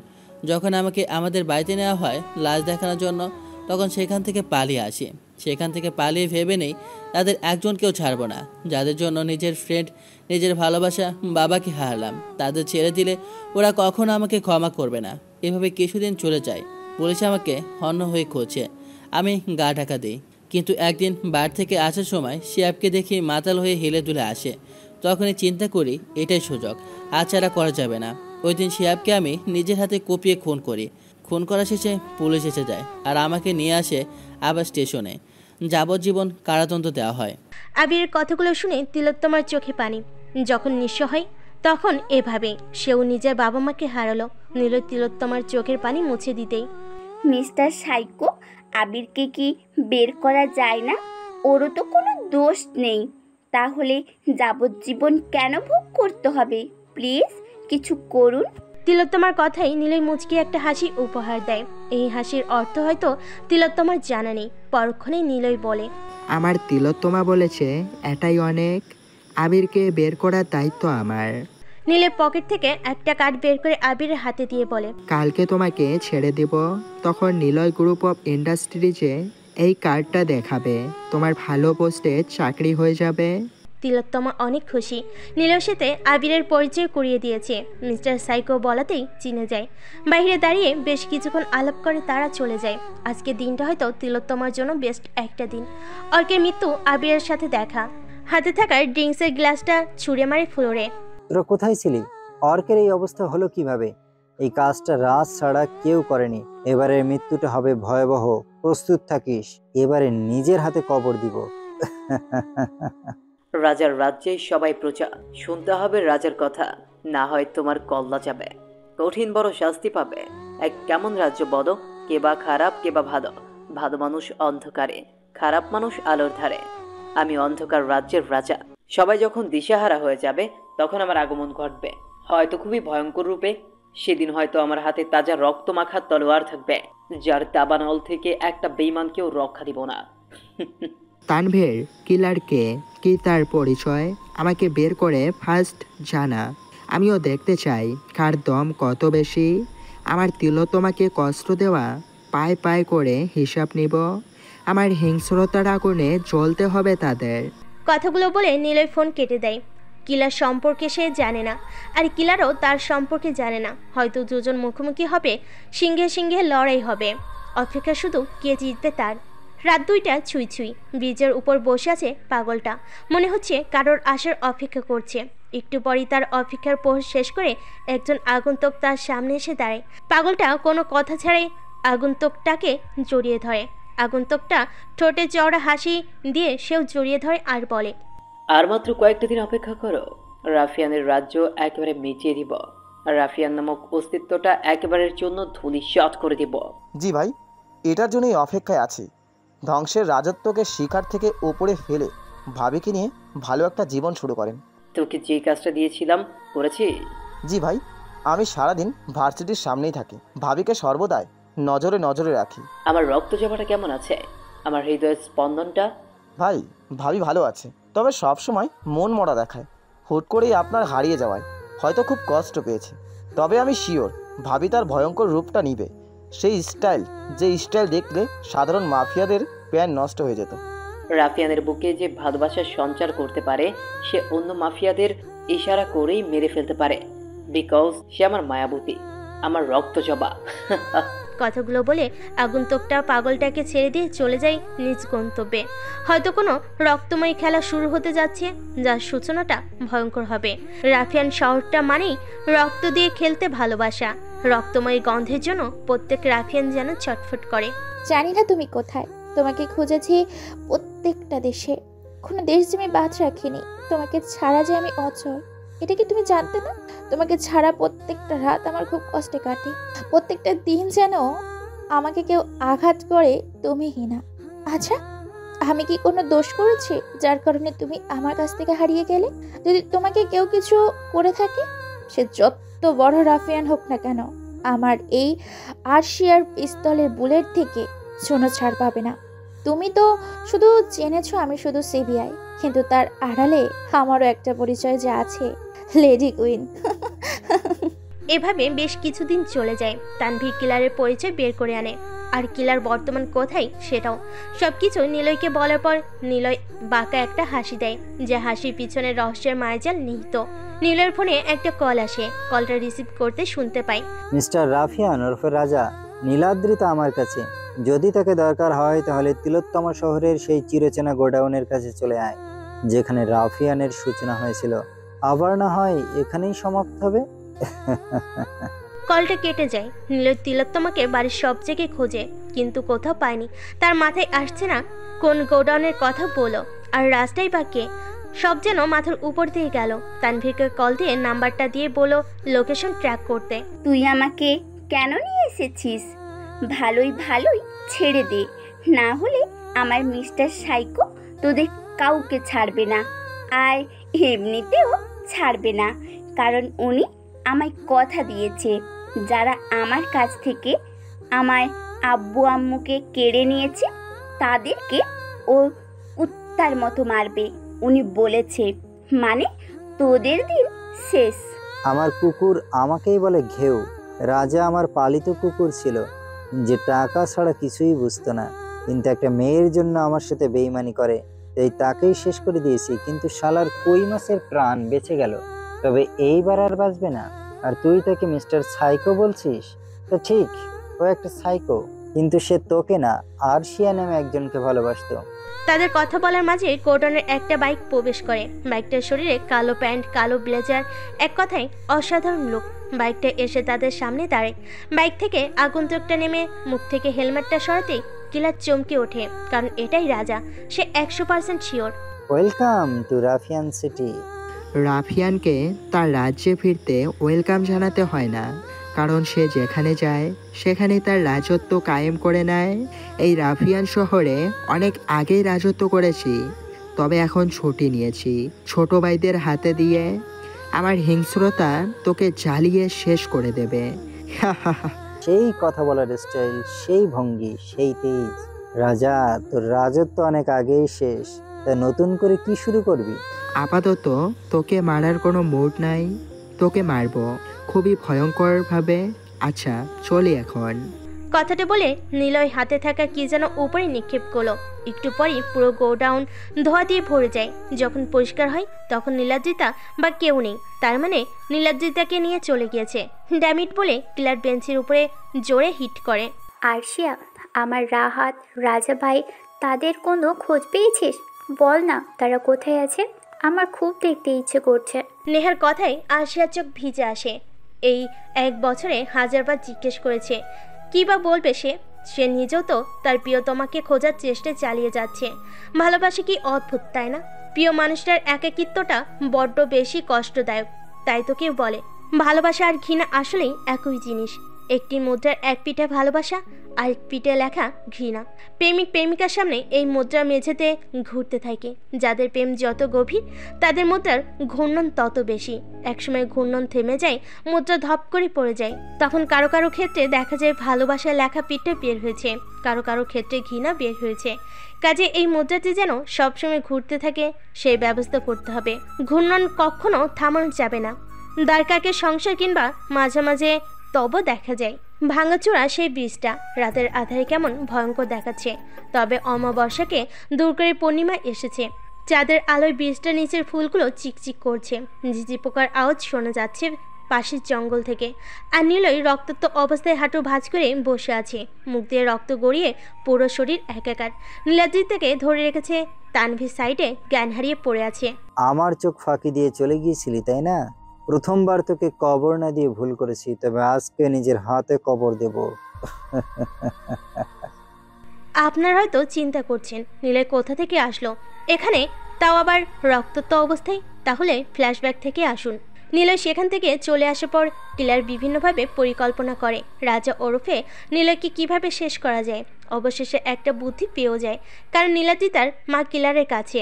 যখন আমাকে আমাদের বাড়িতে নেওয়া হয় লাশ দেখানোর জন্য, তখন সেখান থেকে পালিয়ে আসি। সেখান থেকে পালিয়ে ভেবে নেই তাদের একজনকেও ছাড়বো না, যাদের জন্য নিজের ফ্রেন্ড, নিজের ভালোবাসা বাবাকে হারালাম। তাদের ছেড়ে দিলে ওরা কখনো আমাকে ক্ষমা করবে না। এভাবে কিছুদিন চলে যায়। পুলিশ আমাকে হন্য হয়ে খোঁজে, আমি গা ঢাকা দিই। কিন্তু একদিন বার থেকে আসার সময় শিয়াবকে দেখি মাতাল হয়ে হেলে দুলে আসে। তখনই চিন্তা করি এটাই সুযোগ, আজ ছাড়া করা যাবে না। ওই দিন শিয়াবকে আমি নিজের হাতে কুপিয়ে খুন করি। খুন করা শেষে পুলিশ এসে যায় আর আমাকে নিয়ে আসে আবার স্টেশনে। যাবজ্জীবন কারাদণ্ড দেওয়া হয়। আবিরের কথাগুলো শুনে তিলোত্তমার চোখে পানি। যখন নিঃস্ব হয় তখন এভাবে সেও নিজের বাবা মাকে হারালো। নীল তিলোত্তমার চোখের পানি মুছে দিতেই, মিস্টার সাইকো, আবিরকে কি বের করা যায় না? ওরও তো কোনো দোষ নেই, তাহলে যাবজ্জীবন কেন ভোগ করতে হবে? প্লিজ কিছু করুন। তিলোত্তমার কথাই নীলই মুচকি একটা হাসি উপহার দেয়। এই হাসির অর্থ হয়তো তিলোত্তমার জানা নেই। পরক্ষণে নীলই বলে, আমার তিলোত্তমা বলেছে এটাই অনেক, আবিরকে বের করার দায়িত্ব আমার। নীলের পকেট থেকে একটা কার্ড বের করে আবিরের হাতে দিয়ে বলে, কালকে তোমাকে ছেড়ে দেব, তখন নিলয় গ্রুপ অফ ইন্ডাস্ট্রিজে এই কার্ডটা দেখাবে, তোমার ভালো পোস্টে চাকরি হয়ে যাবে। তিলোত্তমা অনেক খুশি। নীলের সাথে আবিরের পরিচয় করিয়ে দিয়েছে। মিস্টার সাইকো বলাতেই চিনে যায়। বাইরে দাঁড়িয়ে বেশ কিছুক্ষণ আলাপ করে তারা চলে যায়। আজকে দিনটা হয়তো তিলোত্তমার জন্য বেস্ট একটা দিন। অর্কের মৃত্যু, আবিরের সাথে দেখা, হাতে থাকা ড্রিঙ্কসের গ্লাসটা ছুঁড়ে মারে ফ্লোরে। তোরা কোথায় ছিলি? অর্কের এই অবস্থা হলো কিভাবে? এই কাজটা রাজ ছাড়া কেউ করেনি। এবারের মৃত্যুটা হবে ভয়াবহ, প্রস্তুত থাকিস। এবারে নিজের হাতে কবর দিব। রাজার রাজ্যে সবাই প্রজা, শুনতে হবে রাজার কথা, না হয় তোমার কল্লা যাবে, কঠিন বড় শাস্তি পাবে। এক কেমন রাজ্য বলো? কে বা খারাপ, কে বা ভালো? ভালো মানুষ অন্ধকারে, খারাপ মানুষ আলোর ধারে। আমি অন্ধকার রাজ্যের রাজা। সবাই যখন দিশাহারা হয়ে যাবে তখন আমার আগমন ঘটবে, হয়তো খুবই ভয়ঙ্কর রূপে। সেদিন হয়তো আমার হাতে তাজা রক্ত মাখা তলোয়ার থাকবে, যার দাবানল থেকে একটা বেঈমানকেও রক্ষা দিব না। তানভীর কিলারকে, কি তার পরিচয়? আমাকে বের করে ফার্স্ট জানা। আমিও দেখতে চাই কার দম কত বেশি। আমার তিলোত্তমাকে কষ্ট দেওয়া পায়ে পায়ে করে হিসাব নিব। আমার হিংস্রতার আগুনে জ্বলতে হবে তাদের। কথাগুলো বলে নীলয় ফোন কেটে দেয়। কিলার সম্পর্কে সে জানে না, আর কিলারও তার সম্পর্কে জানে না। হয়তো দুজন মুখোমুখি হবে, সিংহে সিংহে লড়াই হবে। অপেক্ষা শুধু কে জিতবে তার। রাত 2টা ছুঁই ছুঁই। ব্রিজের উপর বসে আছে পাগলটা। মনে হচ্ছে কারোর আসার অপেক্ষা করছে। একটু পরই তার অপেক্ষার প্রহর শেষ করে একজন আগন্তুক তার সামনে এসে দাঁড়ায়। পাগলটা কোনো কথা ছাড়াই আগন্তুকটাকে জড়িয়ে ধরে। আগন্তুকটা ঠোঁটে চওড়া হাসি দিয়ে সেও জড়িয়ে ধরে আর বলে, আর মাত্র কয়েকটা দিন অপেক্ষা করো, রাফিয়ানের রাজ্য একেবারে মিটিয়ে দিব। রাফিয়ান নামক অস্তিত্বটা একেবারের জন্য ধূলিসাৎ করে দিব। জি ভাই, এটার জন্যই অপেক্ষায় আছি। ধ্বংসের রাজত্বকে শিকার থেকে ওপরে ফেলে ভাবিকে নিয়ে ভালো একটা জীবন শুরু করেন। তোকে যে কাজটা দিয়েছিলাম করেছি? জি ভাই, আমি সারাদিন ভার্সিটির সামনেই থাকি, ভাবিকে সর্বদাই নজরে নজরে রাখি। আমার রক্ত জমাটা কেমন আছে? আমার হৃদয়ের স্পন্দনটা? ভাই, ভাবি ভালো আছে, তবে সবসময় মন মরা দেখায়। হুট করেই আপনার হারিয়ে যাওয়ায় হয়তো খুব কষ্ট পেয়েছে। তবে আমি শিওর ভাবি তার ভয়ঙ্কর রূপটা নিবে। সেই স্টাইল, যে স্টাইল দেখলে সাধারণ মাফিয়াদের প্যান নষ্ট হয়ে যেত। রাফিয়ানের বুকে যে ভালোবাসার সঞ্চার করতে পারে, সে অন্য মাফিয়াদের ইশারা করেই মেরে ফেলতে পারে। বিকজ সে আমার মায়াবতী, আমার রক্ত জবা। কথাগুলো বলে আগন্তুকটা পাগলটাকে ছেড়ে দিয়ে চলে যায় নিজ গন্তব্যে। হয়তো কোনো রক্তময় খেলা শুরু হতে যাচ্ছে, যার সূচনাটা ভয়ঙ্কর হবে। রাফিয়ান শহরটা মানেই রক্ত দিয়ে খেলতে ভালোবাসা। রক্তময় গন্ধের জন্য প্রত্যেক রাফিয়ান যেন ছটফট করে। জানি না তুমি কোথায়, তোমাকে খুঁজেছি প্রত্যেকটা দেশে, কোনো দেশ যে আমি বাদ রাখিনি। তোমাকে ছাড়া যে আমি অচল, এটা কি তুমি জানতে না? তোমাকে ছাড়া প্রত্যেকটা রাত আমার খুব কষ্টে কাটে, প্রত্যেকটা দিন যেন আমাকে কেউ আঘাত করে তুমি হিনা। আচ্ছা আমি কি কোনো দোষ করেছি যার কারণে তুমি আমার কাছ থেকে হারিয়ে গেলে? যদি তোমাকে কেউ কিছু করে থাকে, সে যত বড় রাফিয়ান হোক না কেন, আমার এই আরশিয়ার পিস্তলের বুলেট থেকে কোনো ছাড় পাবে না। তুমি তো শুধু জেনেছো আমি শুধু সিবিআই, কিন্তু তার আড়ালে আমারও একটা পরিচয় যে আছে, লেডি কুইন। এভাবে বেশ কিছুদিন চলে যায়। তানভীর কিলারের পরিচয় বের করে আনে, আর কিলার বর্তমান কোথায় সেটাও। সবকিছু নিলয়কে বলার পর নিলয় বাঁকা একটা হাসি দেয়, যে হাসির পিছনে রহস্যের মায়াজাল নিহিত। নিলয়ের ফোনে একটা কল আসে। কলটা রিসিভ করতে শুনতে পাই, মিস্টার রাফিয়ান ওরফে রাজা, নীলাদ্রিতা আমার কাছে। যদি তাকে দরকার হয় তাহলে তিলোত্তমা শহরের সেই চিরচেনা গোডাউনের কাছে চলে আয়, যেখানে রাফিয়ানের সূচনা হয়েছিল। আবার না হয় এখানেই সমাপ্ত হবে। কলটা কেটে যায়। নিলয় তিলোত্তমাকে বাড়ির সব জায়গায় খোঁজে, কিন্তু কোথাও পায়নি। তার মাথায় আসছে না কোন গোডাউনের কথা বলো, আর রাস্তায় বা কে, সব যেন মাথার উপর দিয়ে গেল। তানভীরকে কল দিয়ে নাম্বারটা দিয়ে বলো লোকেশন ট্র্যাক করতে। তুই আমাকে কেন নিয়ে এসেছিস? ভালোই ভালোই ছেড়ে দে, না হলে আমার মিস্টার সাইকো তোদের কাউকে ছাড়বে না, আর এমনিতেও ছাড়বে না, কারণ উনি আমায় কথা দিয়েছে যারা আমার কাছ থেকে আমার আব্বু আম্মুকে কেড়ে নিয়েছে তাদেরকে ও কুত্তার মতো মারবে। উনি বলেছে, মানে তোদের দিন শেষ। আমার কুকুর আমাকেই বলে ঘেউ। রাজা আমার পালিত কুকুর ছিল, যে টাকা ছাড়া কিছুই বুঝতো না, কিন্তু একটা মেয়ের জন্য আমার সাথে বেইমানি করে, তাই তাকেই শেষ করে দিয়েছি। কিন্তু শালার কই মাছের প্রাণ বেঁচে গেল, তবে এইবার আর বাঁচবে না। আর তুই তাকে মিস্টার সাইকো বলছিস? তো ঠিক, ও একটা সাইকো, কিন্তু সে তোকে না, আরশিয়া নামে একজনকে ভালোবাসতো। তাদের কথা বলার মাঝে গোডাউনের একটা বাইক প্রবেশ করে। বাইকটার শরীরে কালো প্যান্ট, কালো ব্লেজার, এক কথায় অসাধারণ লোক। বাইকটা এসে তাদের সামনে দাঁড়ায়। বাইক থেকে আগন্তুকটা নেমে মুখ থেকে হেলমেটটা সরাতেই কিলার চমকে ওঠে, কারণ এটাই রাজা। সে 100% sure. Welcome to Ruffian City. রাফিয়ানকে তার রাজ্যে ফিরতে ওয়েলকাম জানাতে হয় না, কারণ সে যেখানে যায় সেখানে তার রাজত্ব কায়েম করে নেয়। এই রাফিয়ান শহরে অনেক আগেই রাজত্ব করেছি, তবে এখন ছুটি নিয়েছি ছোট ভাইদের হাতে দিয়ে। আমার হিংস্রতা তোকে জ্বালিয়ে শেষ করে দেবে। সেই কথা বলার স্টাইল, সেই ভঙ্গি, সেই তেজ। রাজা, তোর রাজত্ব অনেক আগেই শেষ, তা নতুন করে কি শুরু করবি? আপাতত তোকে মারার কোনো মুড নাই, তোকে মারবো খুবই ভয়ঙ্করভাবে। আচ্ছা চলি এখন। কথাটা বলে নিলয় হাতে থাকা কি যেন উপরে নিক্ষেপ করলো। একটু পরই পুরো গোডাউন ধোয়া দিয়ে ভরে যায়। যখন পরিষ্কার হয় তখন নীলাদ্রিতা বা কেউ নেই, তার মানে নীলাদ্রিতাকে নিয়ে চলে গিয়েছে। ড্যামিট বলে কিলার বেঞ্চের উপরে জোরে হিট করে। আরশিয়া, আমার রাহাত, রাজা ভাই, তাদের কোনো খোঁজ পেয়েছিস? বল না তারা কোথায় আছে, আমার খুব দেখতে ইচ্ছে করছে। নেহার কথায় আরশিয়ার চোখ ভিজে আসে। এই 1 বছরে 1000বার জিজ্ঞেস করেছে, কী বা বলবে সে? সে নিজেও তো তার প্রিয়তমাকে খোঁজার চেষ্টা চালিয়ে যাচ্ছে। ভালোবাসা কি অদ্ভুত, তাই না? প্রিয় মানুষটার একাকিত্বটা বড্ড বেশি কষ্টদায়ক। তাই তো কেউ বলে ভালোবাসা আর ঘৃণা আসলেই একই জিনিস। একটি মুদ্রার এক পিঠে ভালোবাসা, আরেক পিঠে লেখা ঘৃণা। প্রেমিক প্রেমিকার সামনে এই মুদ্রা মেঝেতে ঘুরতে থাকে। যাদের প্রেম যত গভীর তাদের মুদ্রার ঘূর্ণন তত বেশি। একসময় ঘূর্ণন থেমে যায়, মুদ্রা ধপ করে পড়ে যায়। তখন কারো কারো ক্ষেত্রে দেখা যায় ভালোবাসার লেখা পিঠে বের হয়েছে, কারো কারো ক্ষেত্রে ঘৃণা বের হয়েছে। কাজে এই মুদ্রাটি যেন সবসময় ঘুরতে থাকে সেই ব্যবস্থা করতে হবে। ঘূর্ণন কখনো থামানো যাবে না। দ্বারকাকে সংসার কিংবা মাঝে মাঝে তব দেখা যায় ভাঙাচোরা সেই ব্রিজটা রাতের আধারে কেমন ভয়ঙ্কর দেখাচ্ছে। তবে অমাবস্যাকে দূর করে পূর্ণিমা এসেছে। চাঁদের আলোয় ব্রিজটা নিচের ফুলগুলো চিকচিক করছে। ঝিঝি পোকার আওয়াজ শোনা যাচ্ছে পাশের জঙ্গল থেকে। আর নিলয় রক্তাক্ত অবস্থায় হাঁটু ভাঁজ করে বসে আছে, মুখ দিয়ে রক্ত গড়িয়ে পুরো শরীর একাকার। নীলাদ্রিতাকে ধরে রেখেছে তানভীর সাইডে জ্ঞান হারিয়ে পড়ে আছে। আমার চোখ ফাঁকি দিয়ে চলে গিয়েছিলি তাই না? প্রথমবার তোকে কবর না দিয়ে ভুল করেছি, তবে আজকে নিজের হাতে কবর দেব। আপনারা হয়তো চিন্তা করছেন নিলয় কোথা থেকে আসলো এখানে, তাও আবার রক্তাক্ত অবস্থায়। তাহলে ফ্ল্যাশব্যাক থেকে আসুন। নিলয় সেখান থেকে চলে আসার পর কিলার বিভিন্নভাবে পরিকল্পনা করে রাজা ওরফে নিলয়কে কিভাবে শেষ করা যায়। অবশেষে একটা বুদ্ধি পেয়েও যায়, কারণ নীলাদ্রিতার মা কিলারের কাছে,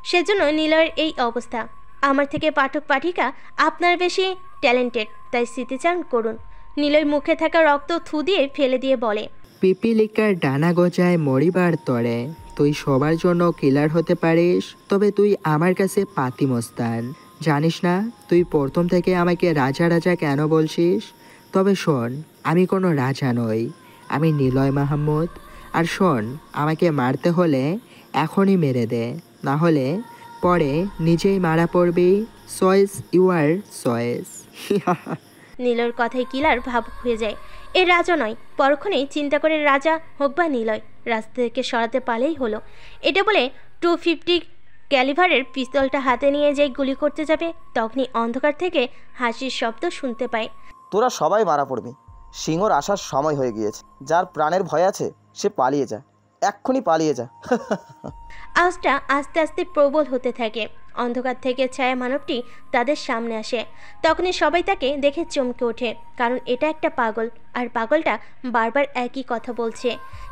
সেজন্য নিলয়ের এই অবস্থা। আমার থেকে পাঠক পাঠিকা আপনার বেশি ট্যালেন্টেড, তাই স্মৃতিচারণ করুন। নিলয় মুখে থাকা রক্ত থু দিয়ে ফেলে দিয়ে বলে, পিপিলিকার ডানা গজায় মরিবার তরে তুই সবার জন্য কিলার হতে পারিস, তবে তুই আমার কাছে পাতিমস্তান। জানিস না তুই প্রথম থেকে আমাকে রাজা রাজা কেন বলছিস? তবে শোন, আমি কোনো রাজা নই, আমি নিলয় মাহমুদ। আর শোন, আমাকে মারতে হলে এখনই মেরে দে, না হলে পরে নিজেই মারা পড়বি। Choice your choice. নিলয়ের কথায় কিলার ভাবুক হয়ে যায়। এ রাজা নয়, পরক্ষণেই চিন্তা করে রাজা হোক বা নিলয়, রাস্তা থেকে সরাতে পারলেই হলো। এটা বলে 250 ক্যালিভারের পিস্তলটা হাতে নিয়ে যেই গুলি করতে যাবে, তখনই অন্ধকার থেকে হাসির শব্দ শুনতে পায়। তোরা সবাই মারা পড়বি, সিংহর আসার সময় হয়ে গিয়েছে। যার প্রাণের ভয় আছে সে পালিয়ে যা, এক্ষুনি পালিয়ে যা। আওয়াজটা আস্তে আস্তে প্রবল হতে থাকে। অন্ধকার থেকে ছায়া মানবটি তাদের সামনে আসে। তখনই সবাই তাকে দেখে চমকে ওঠে, কারণ এটা একটা পাগল, আর পাগলটা বারবার একই কথা বলছে।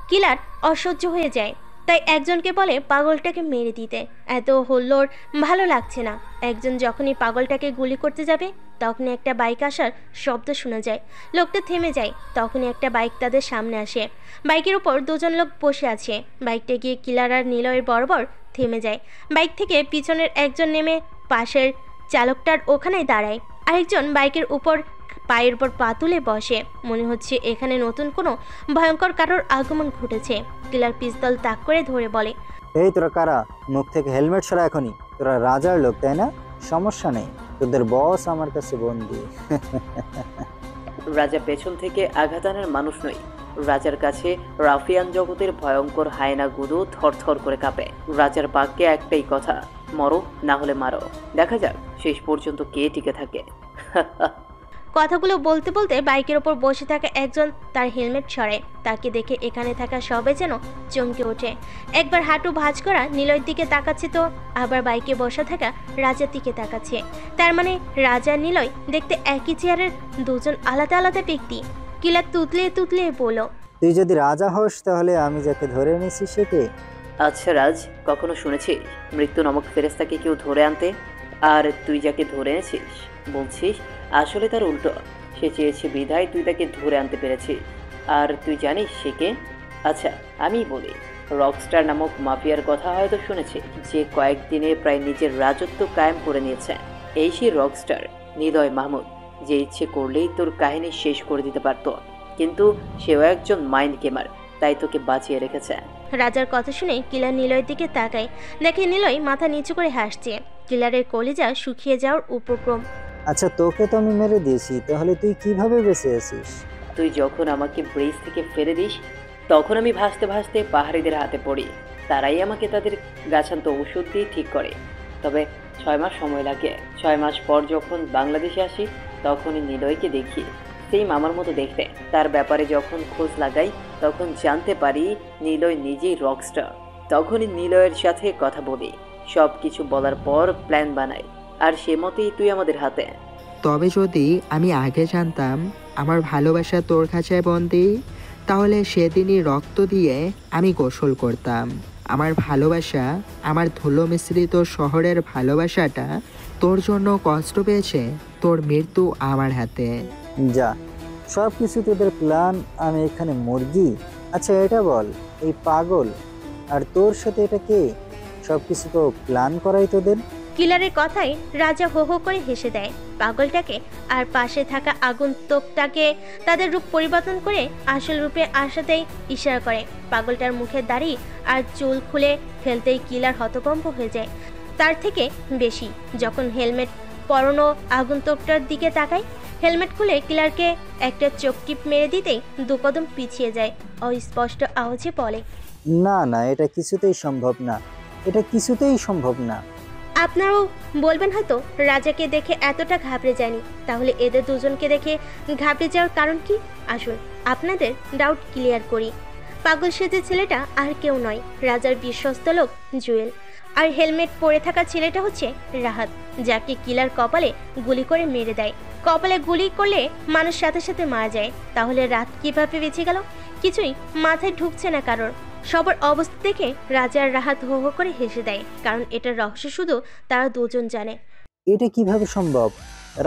কিলার অসহ্য হয়ে যায়, তাই একজনকে বলে পাগলটাকে মেরে দিতে। এত হল্লোড় ভালো লাগছে না। একজন যখনই পাগলটাকে গুলি করতে যাবে, তখনই একটা বাইক আসার শব্দ শোনা যায়। লোকটা থেমে যায়। তখনই একটা বাইক তাদের সামনে আসে। বাইকের উপর দুজন লোক বসে আছে। বাইকটা গিয়ে কিলার আর নিলয়ের বরাবর থেমে যায়। বাইক থেকে পিছনের একজন নেমে পাশের চালকটার ওখানেই দাঁড়ায়। আরেকজন বাইকের উপর পায়ের উপর পা তুলে বসে। মনে হচ্ছে এখানে নতুন কোনো ভয়ঙ্কর কারোর আগমন ঘটেছে। কিলার পিস্তল তাক করে ধরে বলে, এই তোরা কারা? মুখ থেকে হেলমেট সরা এখনই। তোরা রাজার লোক তাই না? সমস্যা নেই, তোদের বস আমার কাছে বন্দি। রাজা পেছন থেকে আঘাত আনার মানুষ নয়। রাজার কাছে রাফিয়ান জগতের ভয়ঙ্কর হায়নাগুলো থরথর করে কাঁপে। রাজার বাক্যে একটাই কথা, মরো না হলে মারো, দেখা যাক শেষ পর্যন্ত কে টিকে থাকে। কথাগুলো বলতে বলতে বাইকের ওপর বসে থাকা একজন তার হেলমেট সরায়। তাকে দেখে এখানে থাকা সবাই যেন চমকে ওঠে। একবার হাঁটু ভাঁজ করা নিলয়ের দিকে তাকাচ্ছে, তো আবার বাইকে বসা থাকা রাজার দিকে তাকাচ্ছে। তার মানে রাজা নিলয় দেখতে একই চেয়ারের দুজন আলাদা আলাদা ব্যক্তি। কিলার তুতলিয়ে তুতলিয়ে বলল, তুই যদি রাজা হোস তাহলে আমি যাকে ধরে এনেছি সে কে? আচ্ছা রাজ, কখনো শুনেছিস মৃত্যু নামক ফেরেস্তাকে কেউ ধরে আনতে? আর তুই যাকে ধরে এনেছিস বলছিস আসলে তার উল্টো। সে চেয়েছে বিধায় তুই তাকে ধরে আনতে পেরেছিস। আর তুই জানিস সে কে? আচ্ছা আমি বলি, রকস্টার নামক মাফিয়ার কথা হয়তো শুনেছিস, যে কয়েকদিনে প্রায় নিজের রাজত্ব কায়েম করে নিয়েছে। এই সেই রকস্টার নিলয় মাহমুদ, যে ইচ্ছে করলেই তোর কাহিনী শেষ করে দিতে পারত। কিন্তু সেও একজন মাইন্ড গেমার, তাই তোকে বাঁচিয়ে রেখেছে। রাজার কথা শুনে কিলার নিলয়ের দিকে তাকায়। দেখে নিলয় মাথা নিচু করে হাসছে। কিলারের কলিজা শুকিয়ে যাওয়ার উপক্রম। আচ্ছা তোকে তো আমি মেরে দিয়েছি, তাহলে তুই কিভাবে বেঁচে আছিস? তুই যখন আমাকে ব্রিজ থেকে ফেলে দিস, তখন আমি ভাসতে ভাসতে পাহাড়িদের হাতে পড়ি। তারাই আমাকে তাদের গাছান্ত ওষুধ দিয়ে ঠিক করে। তবে 6 মাস সময় লাগে। 6 মাস পর যখন বাংলাদেশে আসি, তখনই নিলয়কে দেখি, সেই মামার মতো দেখতে। তার ব্যাপারে যখন খোঁজ লাগাই, তখন জানতে পারি নিলয় নিজেই রকস্টার। তখনই নিলয়ের সাথে কথা বলি, সব কিছু বলার পর প্ল্যান বানাই, আর সে মতেই তুই আমাদের হাতে। তবে যদি আমি আগে জানতাম আমার ভালোবাসা তোর কাছে বন্দি, তাহলে সেদিনই রক্ত দিয়ে আমি গোসল করতাম। আমার ভালোবাসা, আমার ধুলো মিশ্রিত শহরের ভালোবাসাটা তোর জন্য কষ্ট পেয়েছে। তোর মৃত্যু আমার হাতে। যা, সব কিছু তোদের প্ল্যান, আমি এখানে মুরগি। আচ্ছা এটা বল, এই পাগল আর তোর সাথে এটা কে? সব কিছু তো প্ল্যান করাই তোদের। কিলারের কথায় রাজা হো হো করে হেসে দেয় পাগলটাকে, আর পাশে থাকা আগন্তুকটাকে তাদের রূপ পরিবর্তন করে আসল রূপে আসাতেই ইশারা করে। পাগলটার মুখের দাড়ি আর চুল খুলে ফেলতেই কিলার হতভম্ব হয়ে যায়। তার থেকে বেশি যখন হেলমেট পরনো আগন্তুকটার দিকে তাকায়। হেলমেট খুলে কিলারকে একটা চোখ টিপ মেরে দিতেই 2 কদম পিছিয়ে যায়। অস্পষ্ট আওয়াজে বলে, না না, এটা কিছুতেই সম্ভব না, এটা কিছুতেই সম্ভব না। আপনারাও বলবেন হয়তো রাজাকে দেখে এতটা ঘাবড়ে যায়নি, তাহলে এদের দুজনকে দেখে ঘাবড়ে যাওয়ার কারণ কি? আসুন আপনাদের ডাউট ক্লিয়ার করি। পাগল সেজে ছেলেটা আর কেউ নয়, রাজার বিশ্বস্ত লোক জুয়েল। আর হেলমেট পরে থাকা ছেলেটা হচ্ছে রাহাত, যাকে কিলার কপালে গুলি করে মেরে দেয়। কপালে গুলি করলে মানুষ সাথে সাথে মারা যায়, তাহলে রাত কিভাবে বেঁচে গেল? কিছুই মাথায় ঢুকছে না কারোর। সবার অবস্থা দেখে রাজা আর রাহাত হো হো করে হেসে দেয়, কারণ এটার রহস্য শুধু তারা দুজন জানে। এটা কিভাবে সম্ভব?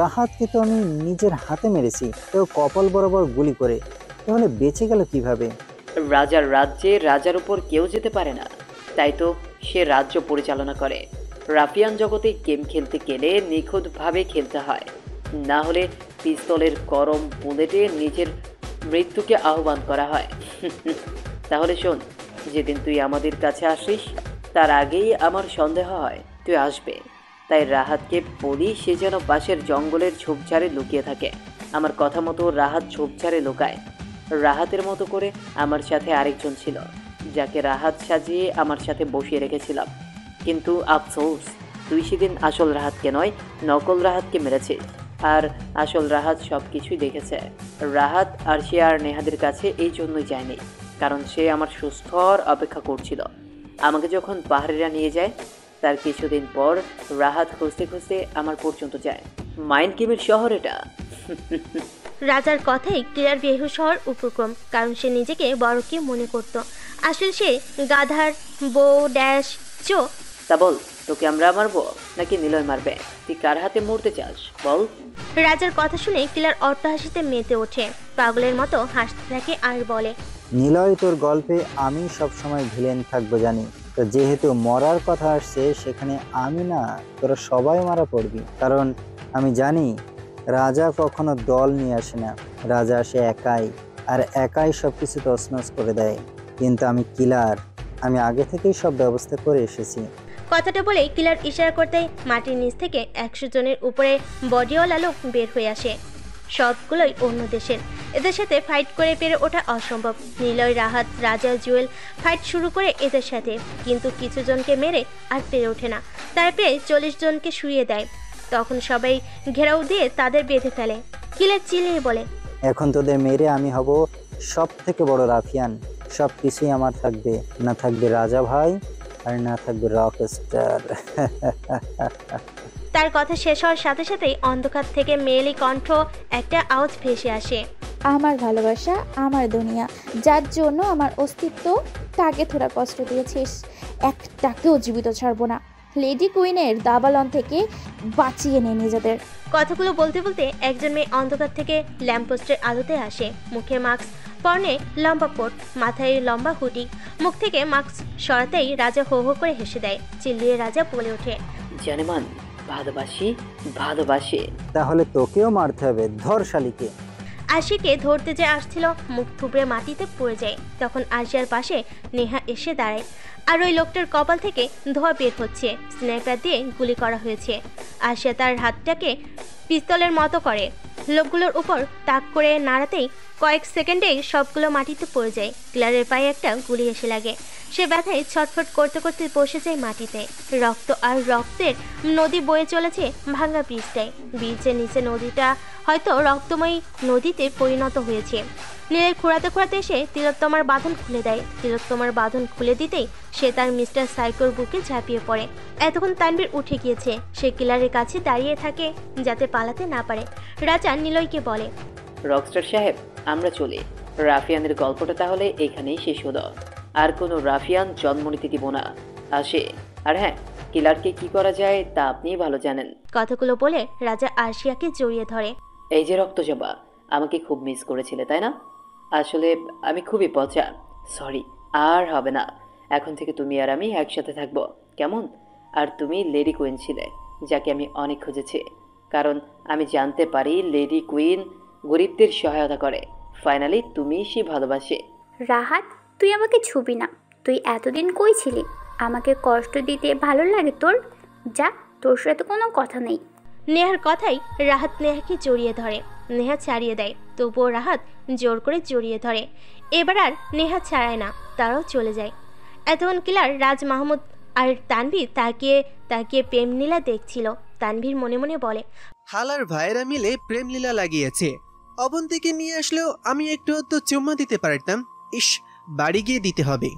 রাহাতকে তো আমি নিজের হাতে মেরেছি, কেউ কপাল বরাবর গুলি করে, তাহলে বেঁচে গেল কিভাবে? রাজার রাজ্যে রাজার উপর কেউ যেতে পারে না, তাই তো সে রাজ্য পরিচালনা করে। রাফিয়ান জগতে গেম খেলতে গেলে নিখুঁতভাবে খেলতে হয়, না হলে পিস্তলের গরম বুলেটে নিজের মৃত্যুকে আহ্বান করা হয়। তাহলে শোন, যেদিন তুই আমাদের কাছে আসিস তার আগেই আমার সন্দেহ হয় তুই আসবে, তাই রাহাতকে বলি সে যেন পাশের জঙ্গলের ঝোপঝাড়ে লুকিয়ে থাকে। আমার কথা মতো রাহাত ঝোপঝাড়ে লুকায়। রাহাতের মতো করে আমার সাথে আরেকজন ছিল, যাকে রাহাত সাজিয়ে আমার সাথে বসিয়ে রেখেছিলাম। কিন্তু আফসোস, তুই সেদিন আসল রাহাতকে নয়, নকল রাহাতকে মেরেছিস। আর আসল রাহাত সব কিছুই দেখেছে। রাহাত আর সে আর নেহাদের কাছে এই জন্যই যায়নি, কারণ সে আমার সুস্থর অপেক্ষা করছিল। আমাকে যখন পাহাড়িরা নিয়ে যায় তার কিছুদিন পর রাহাত খুঁজতে খুঁজতে আমার পর্যন্ত যায়। মাইন্ড গেমের শহর এটা। রাজার কথাই ক্লিয়ার বেহুশ হওয়ার উপক্রম, কারণ সে নিজেকে বড় কি মনে করত। আসলে সে গাধার বউ ড্যাশ চো। তা বল, তোকে আমরা মারবো নাকি নিলয় মারবে? তুই কার হাতে মরতে চাস বল? রাজার কথা শুনে ক্লিয়ার অট্টহাসিতে মেতে ওঠে, পাগলের মতো হাসতে থাকে আর বলে, নিলয়, তোর গল্পে আমি সবসময় ভিলেন থাকবো জানি, তো যেহেতু মরার কথা আসছে সেখানে আমি না, তোরা সবাই মারা পড়বি। কারণ আমি জানি রাজা কখনো দল নিয়ে আসে না, রাজা আসে একাই, আর একাই সব কিছু তছনছ করে দেয়। কিন্তু আমি কিলার, আমি আগে থেকেই সব ব্যবস্থা করে এসেছি। কথাটা বলে কিলার ইশারা করতে মাটির নিচ থেকে 100 জনের উপরে বডিওয়ালা লোক বের হয়ে আসে। সবগুলোই অন্য দেশের, এদের সাথে ফাইট করে পেরে ওঠা অসম্ভব। নিলয়, রাহাত, রাজা, জুয়েল ফাইট শুরু করে এদের সাথে, কিন্তু কিছু জনকে মেরে আর পেরে ওঠে না। তার পেয়ে 40 জনকে শুইয়ে দেয়। তখন সবাই ঘেরাও দিয়ে তাদের বেঁধে ফেলে। কিলার চিল্লিয়ে বলে, এখন তোদের মেরে আমি হব সব থেকে বড় রাফিয়ান, সব কিছুই আমার থাকবে, না থাকবে রাজা ভাই আর না থাকবে রকস্টার। তার কথা শেষ হওয়ার সাথে সাথেই অন্ধকার থেকে মেয়েলি কণ্ঠ একটা আওয়াজ ভেসে আসে, আমার ভালোবাসা, আমার দুনিয়া, যার জন্য আমার অস্তিত্ব, তাকে তোরা কষ্ট দিয়েছিস, একটাকেও জীবিত ছাড়বো না। লেডি কুইনের দাবালন থেকে বাঁচিয়ে নে নিজেদের। কথাগুলো বলতে বলতে একজন মেয়ে অন্ধকার থেকে ল্যাম্পপোস্টের আলোতে আসে। মুখে মাস্ক, পরনে লম্বা কোট, মাথায় লম্বা হুডি। মুখ থেকে মাস্ক সরাতেই রাজা হো হো করে হেসে দেয়। চিল্লিয়ে রাজা বলে ওঠে, জানেমান, ভালোবাসি ভালোবাসি। তাহলে তোকেও মারতে হবে, ধর শালিকে। আশিকে ধরতে যে আসছিল, মুখ থুবড়ে মাটিতে পড়ে যায়। তখন আশিয়ার পাশে নেহা এসে দাঁড়ায়, আর ওই লোকটার কপাল থেকে ধোঁয়া বের হচ্ছে। স্নাইপার দিয়ে গুলি করা হয়েছে। আশিয়া তার হাতটাকে পিস্তলের মতো করে লোকগুলোর উপর তাক করে নাড়াতেই কয়েক সেকেন্ডেই সবগুলো মাটিতে পড়ে যায়। ক্লিয়ারের পায়ে একটা গুলি এসে লাগে। সে ব্যথায় ছটফট করতে করতে বসে যায় মাটিতে। রক্ত আর রক্তের নদী বয়ে চলেছে ভাঙা ব্রিজটায়। ব্রিজের নিচে নদীটা হয়তো রক্তময়ী নদীতে পরিণত হয়েছে। নীলের খোঁড়াতে খোঁড়াতে এসে তিলোত্তমার বাঁধন খুলে দেয়। তিলোত্তমার বাঁধন খুলে দিতেই সে তার মিস্টার সাইকোর বুকে ঝাঁপিয়ে পড়ে। এতক্ষণ তানভীর উঠে গিয়েছে। সে কিলারের কাছে দাঁড়িয়ে থাকে যাতে পালাতে না পারে। রাজা নিলয়কে বলে, রকস্টার সাহেব, আমরা চলি। রাফিয়ানের গল্পটা তাহলে এখানেই শেষ হলো। আর কোনো রাফিয়ান জন্ম নিতে দিব না। আসে। আর হ্যাঁ, কিলারকে কি করা যায় তা আপনিই ভালো জানেন। কথাগুলো বলে রাজা আরশিয়াকে জড়িয়ে ধরে। এই যে রক্তজবা, আমাকে খুব মিস করেছিলে তাই না? আসলে আমি খুবই পচা, সরি। আর হবে না, এখন থেকে তুমি আর আমি একসাথে থাকবো, কেমন? আর তুমি লেডি কুইন ছিলে, যাকে আমি অনেক খুঁজেছি, কারণ আমি জানতে পারি লেডি কুইন গরিবদের সহায়তা করে। ফাইনালি তুমি সে ভালোবাসে। রাহাত, তুই আমাকে ছুবি না। তুই এতদিন কই ছিলি? আমাকে কষ্ট দিতে ভালো লাগে তোর? যা, তোর সাথে কোনো কথা নেই। নেহার কথাই রাহাত নেহাকে জড়িয়ে ধরে। নেহা ছাড়িয়ে দেয়, তবুও রাহাত জোর করে জড়িয়ে ধরে। এবার আর নেহা ছাড়ায় না, তারাও চলে যায়। এতক্ষণ কিলার, রাজ মাহমুদ আর তানভীর তাকিয়ে তাকিয়ে প্রেমলীলা দেখছিল। তানভীর মনে মনে বলে, হালার ভাইয়েরা মিলে প্রেমলীলা লাগিয়েছে। অবন্তীকে নিয়ে আসলেও আমি একটু তো চুম্মা দিতে পারতাম। ইস, বাড়ি গিয়ে দিতে হবে।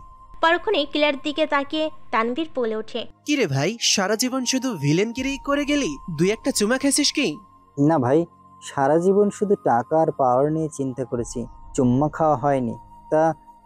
পরক্ষণে কিলার দিকে তাকিয়ে তানভীর বলে ওঠে, কিরে ভাই, সারা জীবন শুধু ভিলেনগিরি করে গেলি, দুই একটা চুমা খেয়েছিস কি? না ভাই, সারা জীবন শুধু টাকা আর পাওয়ার নিয়ে চিন্তা করেছি, চুম্মা খাওয়া হয়নি। তা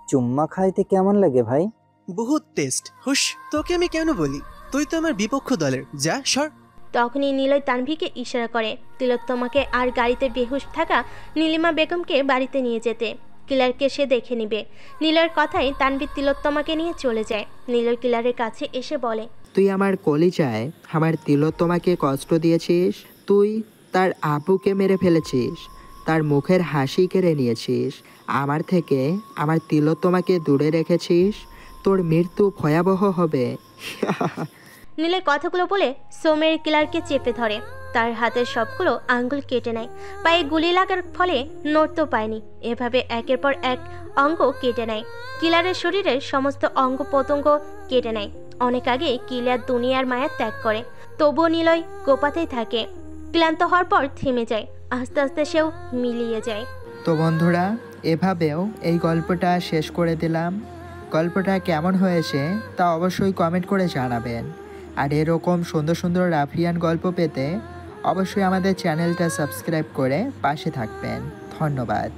চুম্মা খাইতে কেমন লাগে ভাই? বহুত টেস্ট। হুশ, তোকে আমি কেন বলি, তুই তো আমার বিপক্ষ দলের, যা সর। তখনই নিলয় তানভীরকে ইশারা করে তিলোত্তমাকে আর গাড়িতে বেহুশ থাকা নীলিমা বেগমকে বাড়িতে নিয়ে যেতে। কিলারকে সে দেখে নিবে। নীলয়ের কথায় তানভীর তিলোত্তমাকে নিয়ে চলে যায়। নীলয় কিলারের কাছে এসে বলে, তুই আমার কলিজায় আমার তিলোত্তমাকে কষ্ট দিয়েছিস, তুই তার আপুকে মেরে ফেলেছিস, তার মুখের হাসি কেড়ে নিয়েছিস, আমার থেকে আমার তিলোত্তমাকে দূরে রেখেছিস, তোর মৃত্যু ভয়াবহ হবে। নীলয় কথাগুলো বলে সোমের কিলারকে চেপে ধরে, তার হাতের সবগুলো আঙ্গুল কেটে নেয়। পায়ে গুলি লাগার ফলে নড়তেও পায়নি। এভাবে একের পর এক অঙ্গ কেটে নেয়। কিলারের শরীরের সমস্ত অঙ্গ প্রত্যঙ্গ কেটে নেয়। অনেক আগে কিলার দুনিয়ার মায়া ত্যাগ করে, তবুও নিলয় গোপাতেই থাকে। ক্লান্ত হওয়ার পর থেমে যায়, আস্তে আস্তে সেও মিলিয়ে যায়। তো বন্ধুরা, এভাবেও এই গল্পটা শেষ করে দিলাম। গল্পটা কেমন হয়েছে তা অবশ্যই কমেন্ট করে জানাবেন। আর এরকম সুন্দর সুন্দর রাফিয়ান গল্প পেতে অবশ্যই আমাদের চ্যানেলটা সাবস্ক্রাইব করে পাশে থাকবেন। ধন্যবাদ।